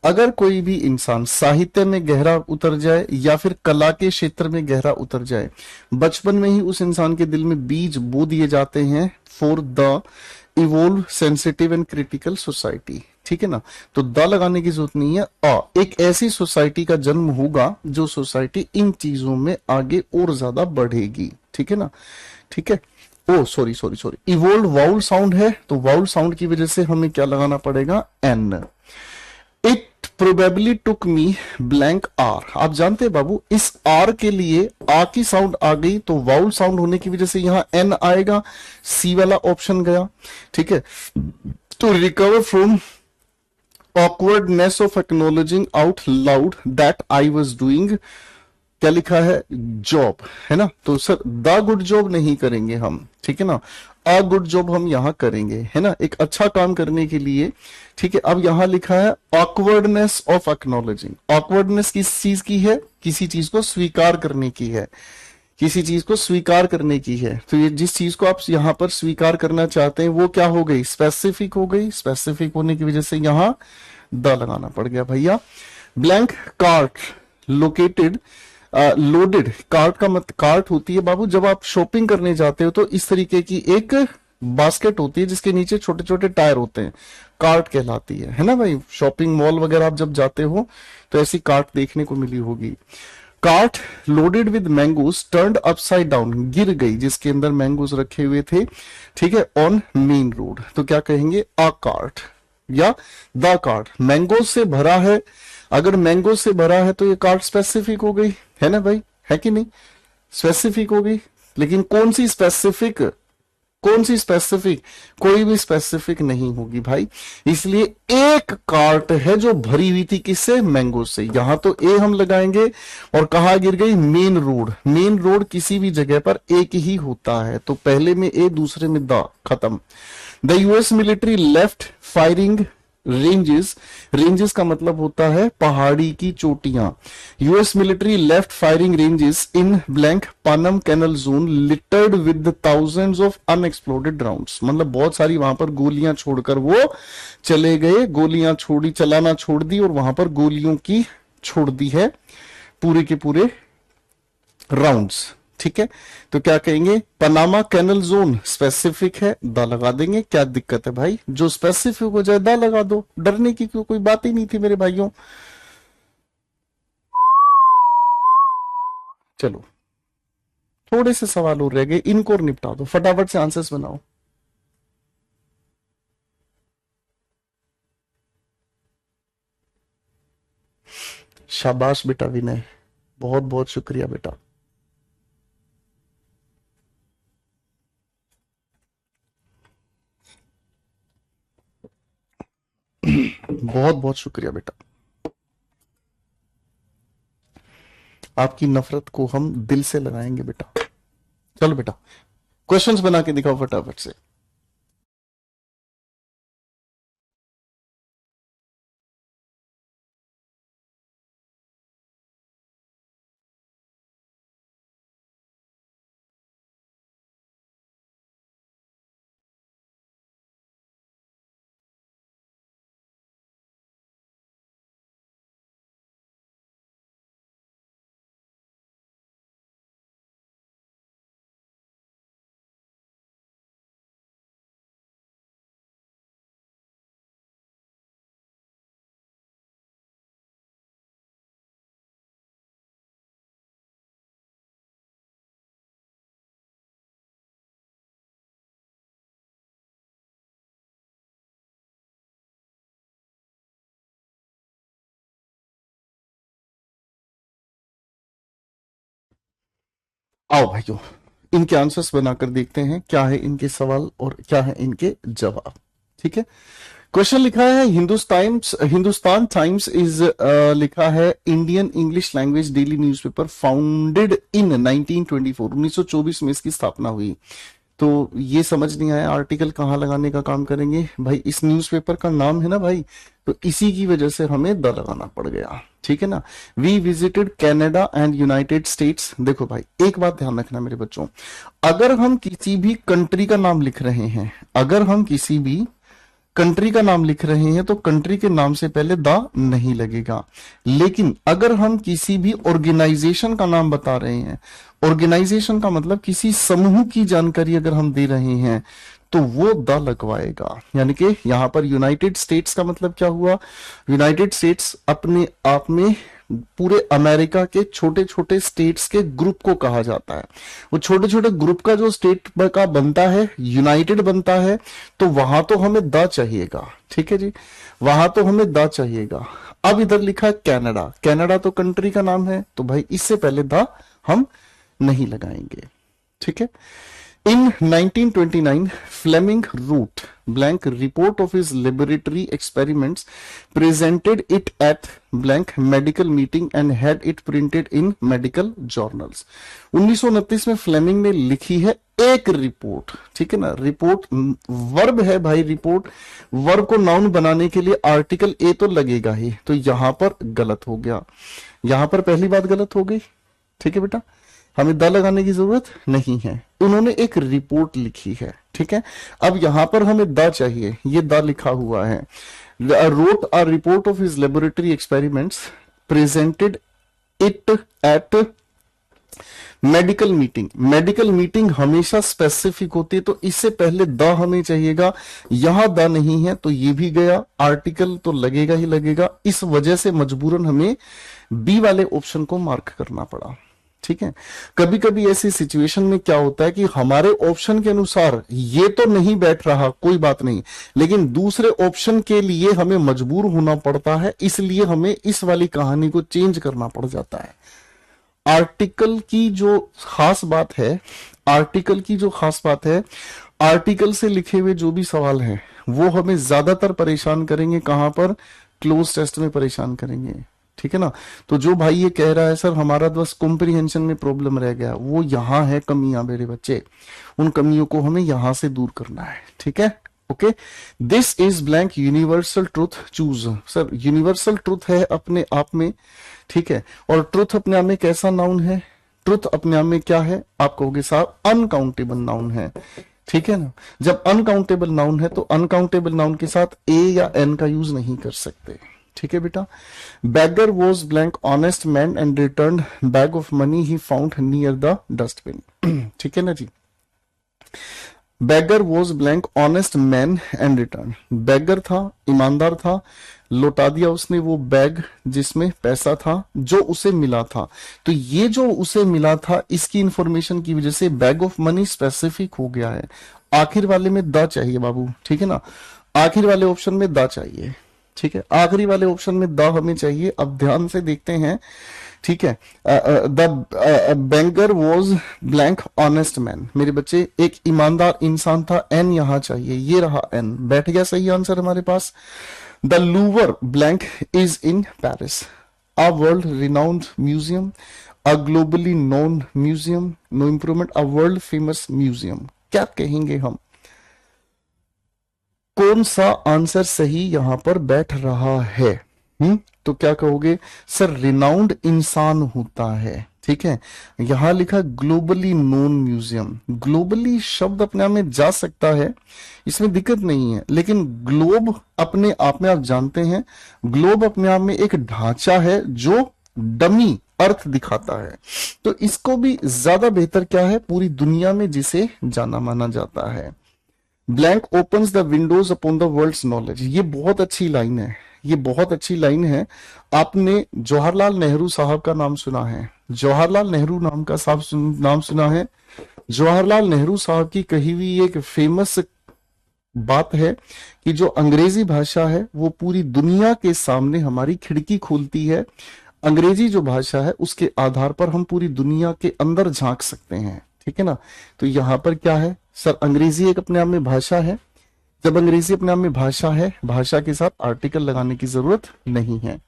अगर कोई भी इंसान साहित्य में गहरा उतर जाए या फिर कला के क्षेत्र में गहरा उतर जाए, बचपन में ही उस इंसान के दिल में बीज बो दिए जाते हैं for the evolve sensitive and critical society, ठीक है ना, तो द लगाने की जरूरत नहीं है। एक ऐसी सोसाइटी का जन्म होगा जो सोसाइटी इन चीजों में आगे और ज्यादा बढ़ेगी, ठीक है ना, ठीक है। Oh sorry sorry sorry, evolve vowel sound है, तो वाउल साउंड की वजह से हमें क्या लगाना पड़ेगा, an. It probably took me blank hour, आप जानते हैं बाबू इस आर के लिए आ की साउंड आ गई तो वाउल साउंड होने की वजह से यहां एन आएगा, सी वाला ऑप्शन गया, ठीक है। तो recover from awkwardness of acknowledging out loud that I was doing, क्या लिखा है, जॉब, है ना, तो सर द गुड जॉब नहीं करेंगे हम, ठीक है ना, अ गुड जॉब हम यहां करेंगे, है ना, एक अच्छा काम करने के लिए, ठीक है। अब यहां लिखा है ऑकवर्डनेस ऑफ एक्नॉलेजिंग, ऑकवर्डनेस किस चीज की है, किसी चीज को स्वीकार करने की है, किसी चीज को स्वीकार करने की है, तो ये जिस चीज को आप यहां पर स्वीकार करना चाहते हैं वो क्या हो गई, स्पेसिफिक हो गई, स्पेसिफिक होने की वजह से यहां द लगाना पड़ गया भैया। Blank cart located, loaded, cart का मत, कार्ट होती है बाबू जब आप शॉपिंग करने जाते हो तो इस तरीके की एक बास्केट होती है जिसके नीचे छोटे छोटे टायर होते हैं, कार्ट कहलाती है ना भाई। शॉपिंग मॉल वगैरह आप जब जाते हो तो ऐसी कार्ट देखने को मिली होगी। Cart loaded with mangoes turned upside down, गिर गई जिसके अंदर मैंगोज रखे हुए थे, ठीक है, ऑन मेन रोड, तो क्या कहेंगे, अ कार्ट या द कार्ट। मैंगोज से भरा है, अगर मैंगोज से भरा है तो ये कार्ट स्पेसिफिक हो गई, है ना भाई, है कि नहीं, स्पेसिफिक हो गई। लेकिन कौन सी स्पेसिफिक, कौन सी स्पेसिफिक, कोई भी स्पेसिफिक नहीं होगी भाई, इसलिए एक कार्ट है जो भरी हुई थी किससे, मैंगो से, यहां तो ए हम लगाएंगे। और कहा गिर गई, मेन रोड, मेन रोड किसी भी जगह पर एक ही होता है, तो पहले में ए दूसरे में द, खत्म। The US military left firing ranges, ranges का मतलब होता है पहाड़ी की चोटियां। US military left firing ranges in blank Panama canal zone littered with thousands of unexploded rounds, मतलब बहुत सारी वहां पर गोलियां छोड़कर वो चले गए, गोलियां छोड़ी, चलाना छोड़ दी और वहां पर गोलियों की छोड़ दी है पूरे के पूरे राउंड्स, ठीक है। तो क्या कहेंगे, पनामा कैनल जोन स्पेसिफिक है, द लगा देंगे, क्या दिक्कत है भाई, जो स्पेसिफिक हो जाए द लगा दो, डरने की क्यों, कोई बात ही नहीं थी मेरे भाइयों। चलो थोड़े से सवाल और रह गए, इनको और निपटा दो, फटाफट से आंसर्स बनाओ। शाबाश बेटा विनय, बहुत बहुत शुक्रिया बेटा, बहुत बहुत शुक्रिया बेटा, आपकी नफरत को हम दिल से लगाएंगे बेटा। चलो बेटा क्वेश्चंस बना के दिखाओ फटाफट से। आओ भाइयों इनके आंसर्स बनाकर देखते हैं क्या है इनके सवाल और क्या है इनके जवाब, ठीक है। क्वेश्चन लिखा है हिंदुस्तान टाइम्स इज लिखा है Indian English language daily newspaper founded in 1924, 1924 में इसकी स्थापना हुई। तो ये समझ नहीं आया आर्टिकल कहाँ लगाने का काम करेंगे भाई, इस न्यूज़पेपर का नाम है ना भाई, तो इसी की वजह से हमें द लगाना पड़ गया, ठीक है ना। We visited Canada and United States. देखो भाई एक बात ध्यान रखना मेरे बच्चों, अगर हम किसी भी कंट्री का नाम लिख रहे हैं, अगर हम किसी भी कंट्री का नाम लिख रहे हैं तो कंट्री के नाम से पहले द नहीं लगेगा। लेकिन अगर हम किसी भी ऑर्गेनाइजेशन का नाम बता रहे हैं, ऑर्गेनाइजेशन का मतलब किसी समूह की जानकारी अगर हम दे रहे हैं तो वो द लगवाएगा। यानी कि यहां पर यूनाइटेड स्टेट्स का मतलब क्या हुआ, यूनाइटेड स्टेट्स अपने आप में पूरे अमेरिका के छोटे छोटे स्टेट्स के ग्रुप को कहा जाता है। वो छोटे छोटे ग्रुप का जो स्टेट का बनता है, यूनाइटेड बनता है, तो वहां तो हमें द चाहिएगा। ठीक है जी, वहां तो हमें द चाहिएगा। अब इधर लिखा है कनाडा, कनाडा तो कंट्री का नाम है, तो भाई इससे पहले द हम नहीं लगाएंगे। ठीक है। In 1929, Fleming wrote blank report of his laboratory experiments, presented it at blank medical meeting and had it printed in medical journals. 1929 में फ्लेमिंग ने लिखी है एक रिपोर्ट। ठीक है ना, रिपोर्ट वर्ब है भाई, रिपोर्ट वर्ब को नाउन बनाने के लिए आर्टिकल ए तो लगेगा ही, तो यहां पर गलत हो गया, यहां पर पहली बात गलत हो गई। ठीक है बेटा, हमें द लगाने की जरूरत नहीं है, उन्होंने एक रिपोर्ट लिखी है। ठीक है, अब यहां पर हमें द चाहिए, ये द लिखा हुआ है। Wrote a report of his laboratory experiments, presented it at medical meeting. Medical meeting हमेशा स्पेसिफिक होती है, तो इससे पहले द हमें चाहिएगा, यहां द नहीं है तो ये भी गया, आर्टिकल तो लगेगा ही लगेगा। इस वजह से मजबूरन हमें बी वाले ऑप्शन को मार्क करना पड़ा। ठीक है, कभी कभी ऐसी सिचुएशन में क्या होता है कि हमारे ऑप्शन के अनुसार ये तो नहीं बैठ रहा, कोई बात नहीं, लेकिन दूसरे ऑप्शन के लिए हमें मजबूर होना पड़ता है, इसलिए हमें इस वाली कहानी को चेंज करना पड़ जाता है। आर्टिकल की जो खास बात है, आर्टिकल की जो खास बात है, आर्टिकल से लिखे हुए जो भी सवाल हैं वो हमें ज्यादातर परेशान करेंगे, कहां पर, क्लोज टेस्ट में परेशान करेंगे। ठीक है ना, तो जो भाई ये कह रहा है सर हमारा बस कॉम्प्रिहेंशन में प्रॉब्लम रह गया, वो यहां है कमियां मेरे बच्चे, उन कमियों को हमें यहां से दूर करना है। ठीक है, okay. This is blank universal truth choose. Sir universal truth है अपने आप में, ठीक है, और ट्रूथ अपने आप में कैसा नाउन है, ट्रूथ अपने आप में क्या है, आप कहोगे साहब अनकाउंटेबल नाउन है। ठीक है ना, जब अनकाउंटेबल नाउन है तो अनकाउंटेबल नाउन के साथ ए या एन का यूज नहीं कर सकते। ठीक है बेटा, beggar was blank honest man and returned bag of money he found near the dustbin। ठीक है ना जी, beggar was blank honest man and returned, beggar था, ईमानदार था, लौटा दिया उसने वो बैग जिसमें पैसा था जो उसे मिला था। तो ये जो उसे मिला था इसकी इंफॉर्मेशन की वजह से बैग ऑफ मनी स्पेसिफिक हो गया है। आखिर वाले में द चाहिए बाबू, ठीक है ना, आखिर वाले ऑप्शन में द चाहिए। ठीक है, आखिरी वाले ऑप्शन में द हमें चाहिए। अब ध्यान से देखते हैं, ठीक है, the banker was blank honest man, मेरे बच्चे एक ईमानदार इंसान था, एन यहां चाहिए, ये रहा एन, बैठ गया सही आंसर हमारे पास। The Louvre blank is in Paris, a world renowned museum, a globally known museum, no improvement, a world famous museum. क्या कहेंगे हम, कौन सा आंसर सही यहां पर बैठ रहा है? तो क्या कहोगे सर, रिनाउंड इंसान होता है। ठीक है, यहां लिखा ग्लोबली नोन म्यूजियम, ग्लोबली शब्द अपने आप में जा सकता है, इसमें दिक्कत नहीं है, लेकिन ग्लोब अपने आप में आप जानते हैं, ग्लोब अपने आप में एक ढांचा है जो डमी अर्थ दिखाता है, तो इसको भी ज्यादा बेहतर क्या है, पूरी दुनिया में जिसे जाना माना जाता है। Blank opens the windows upon the world's knowledge, ये बहुत अच्छी लाइन है, ये बहुत अच्छी लाइन है। आपने जवाहरलाल नेहरू साहब का नाम सुना है, जवाहरलाल नेहरू नाम का नाम सुना है। जवाहरलाल नेहरू साहब की कही हुई एक फेमस बात है कि जो अंग्रेजी भाषा है वो पूरी दुनिया के सामने हमारी खिड़की खोलती है। अंग्रेजी जो भाषा है उसके आधार पर हम पूरी दुनिया के अंदर झांक सकते हैं। ठीक है ना, तो यहां पर क्या है सर, अंग्रेजी एक अपने आप में भाषा है, जब अंग्रेजी अपने आप में भाषा है, भाषा के साथ आर्टिकल लगाने की जरूरत नहीं है,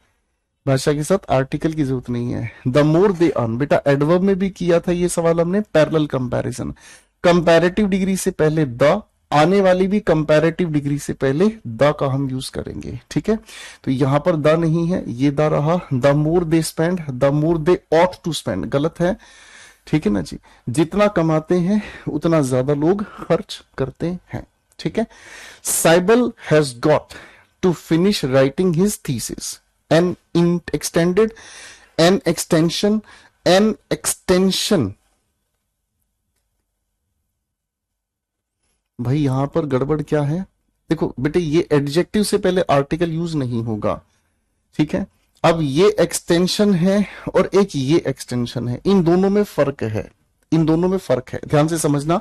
भाषा के साथ आर्टिकल की जरूरत नहीं है। द मोर दे अर्न, बेटा एडवर्ब में भी किया था ये सवाल हमने, पैरेलल कंपैरिजन, कंपैरेटिव डिग्री से पहले द, आने वाली भी कंपैरेटिव डिग्री से पहले द का हम यूज करेंगे। ठीक है, तो यहां पर द नहीं है, ये द रहा। The more they spend, the more they ought to spend, गलत है। ठीक है ना जी, जितना कमाते हैं उतना ज्यादा लोग खर्च करते हैं। ठीक है। Saibal has got to finish writing his thesis an extended an extension. भाई यहां पर गड़बड़ क्या है, देखो बेटे ये एडजेक्टिव से पहले आर्टिकल यूज नहीं होगा, ठीक है। अब ये एक्सटेंशन है और एक ये एक्सटेंशन है, इन दोनों में फर्क है, इन दोनों में फर्क है, ध्यान से समझना।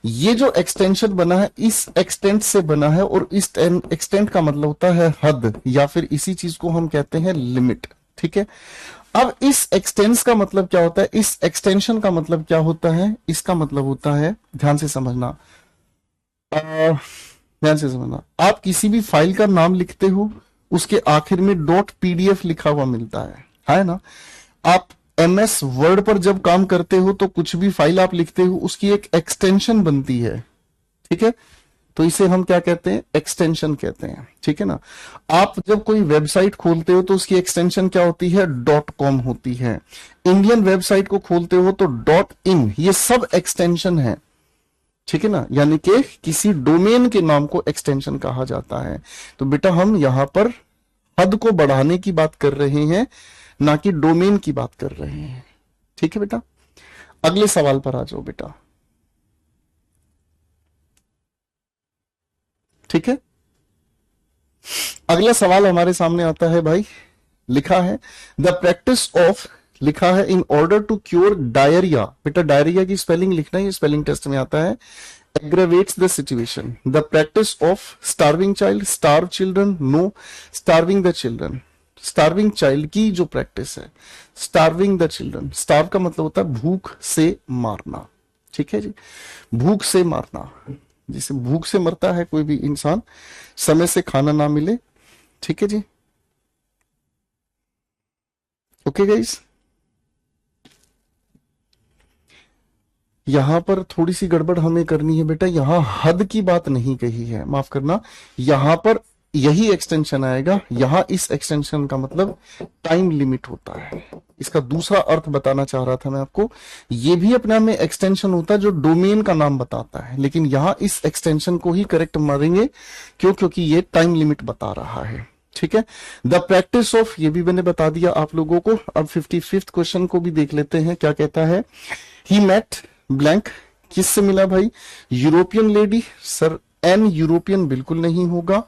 ये जो एक्सटेंशन बना है इस एक्सटेंट से बना है, और इस एक्सटेंट का मतलब होता है हद, या फिर इसी चीज को हम कहते हैं लिमिट, ठीक है। अब इस एक्सटेंस का मतलब क्या होता है, इस एक्सटेंशन का मतलब क्या होता है, इसका मतलब होता है, ध्यान से समझना, ध्यान से समझना, आप किसी भी फाइल का नाम लिखते हो उसके आखिर में डॉट पीडीएफ लिखा हुआ मिलता है ना। आप एमएस वर्ड पर जब काम करते हो तो कुछ भी फाइल आप लिखते हो उसकी एक एक्सटेंशन बनती है, ठीक है, तो इसे हम क्या कहते हैं, एक्सटेंशन कहते हैं, ठीक है ना। आप जब कोई वेबसाइट खोलते हो तो उसकी एक्सटेंशन क्या होती है, .com होती है। इंडियन वेबसाइट को खोलते हो तो .in, ये सब एक्सटेंशन है, ठीक है ना, यानी कि किसी डोमेन के नाम को एक्सटेंशन कहा जाता है। तो बेटा हम यहां पर हद को बढ़ाने की बात कर रहे हैं, ना कि डोमेन की बात कर रहे हैं, ठीक है बेटा। अगले सवाल पर आ जाओ बेटा, ठीक है। अगला सवाल हमारे सामने आता है भाई, लिखा है द प्रैक्टिस ऑफ, लिखा है in order to cure diarrhoea. बेटा डायरिया की स्पेलिंग लिखना, ये स्पेलिंग टेस्ट में आता है। aggravates the situation, the practice of starving child, starve children, no, starving the children, starving child की जो प्रैक्टिस है, starving the children, starve का मतलब होता है भूख से मारना, ठीक है जी, भूख से मारना, जैसे भूख से मरता है कोई भी इंसान, समय से खाना ना मिले, ठीक है जी, ओके गाइस। यहां पर थोड़ी सी गड़बड़ हमें करनी है बेटा, यहां हद की बात नहीं कही है, माफ करना, यहां पर यही एक्सटेंशन आएगा, यहां इस एक्सटेंशन का मतलब टाइम लिमिट होता है। इसका दूसरा अर्थ बताना चाह रहा था मैं आपको, ये भी अपने आप में एक्सटेंशन होता है जो डोमेन का नाम बताता है, लेकिन यहां इस एक्सटेंशन को ही करेक्ट मारेंगे, क्यों, क्योंकि ये टाइम लिमिट बता रहा है, ठीक है। द प्रैक्टिस ऑफ, ये भी मैंने बता दिया आप लोगों को। अब 55th क्वेश्चन को भी देख लेते हैं, क्या कहता है, ही मेट ब्लैंक, किससे मिला भाई, European lady. Sir an European बिल्कुल नहीं होगा,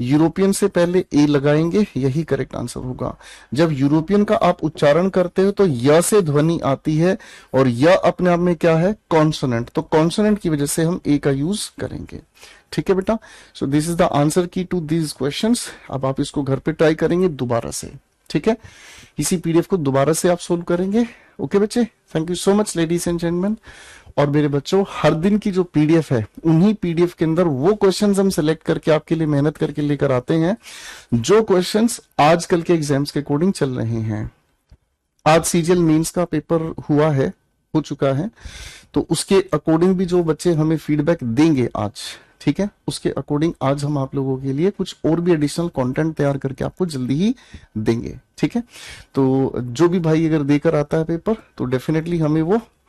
यूरोपियन से पहले ए लगाएंगे, यही करेक्ट आंसर होगा। जब यूरोपियन का आप उच्चारण करते हो तो य से ध्वनि आती है, और य अपने आप में क्या है, कॉन्सोनेंट, तो कॉन्सोनेंट की वजह से हम ए का यूज करेंगे, ठीक है बेटा। So this is the answer की टू दीज क्वेश्चंस। अब आप इसको घर पे ट्राई करेंगे दोबारा से, ठीक है, इसी पीडीएफ को दोबारा से आप सोल्व करेंगे, ओके बच्चे। Thank you so much ladies and gentleman. और मेरे बच्चों हर दिन की जो पीडीएफ है, उन्हीं पीडीएफ के अंदर वो क्वेश्चंस हम सिलेक्ट करके आपके लिए मेहनत करके लेकर आते हैं, जो क्वेश्चंस आजकल के एग्जाम्स के अकॉर्डिंग चल रहे हैं। आज सीजीएल मेंस का पेपर हुआ है, हो चुका है, तो उसके अकॉर्डिंग भी जो बच्चे हमें फीडबैक देंगे आज, ठीक है, उसके अकॉर्डिंग आज हम आप लोगों के लिए कुछ और भी एडिशनल कंटेंट तैयार करके आपको जल्दी ही देंगे, ठीक है। तो जो भी भाई अगर देकर आता है पेपर, तो डेफिनेटली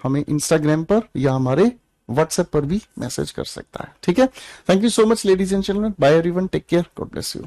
हमें इंस्टाग्राम पर या हमारे व्हाट्सएप पर भी मैसेज कर सकता है, ठीक है। Thank you so much ladies and gentleman, bye everyone, take care, God bless you.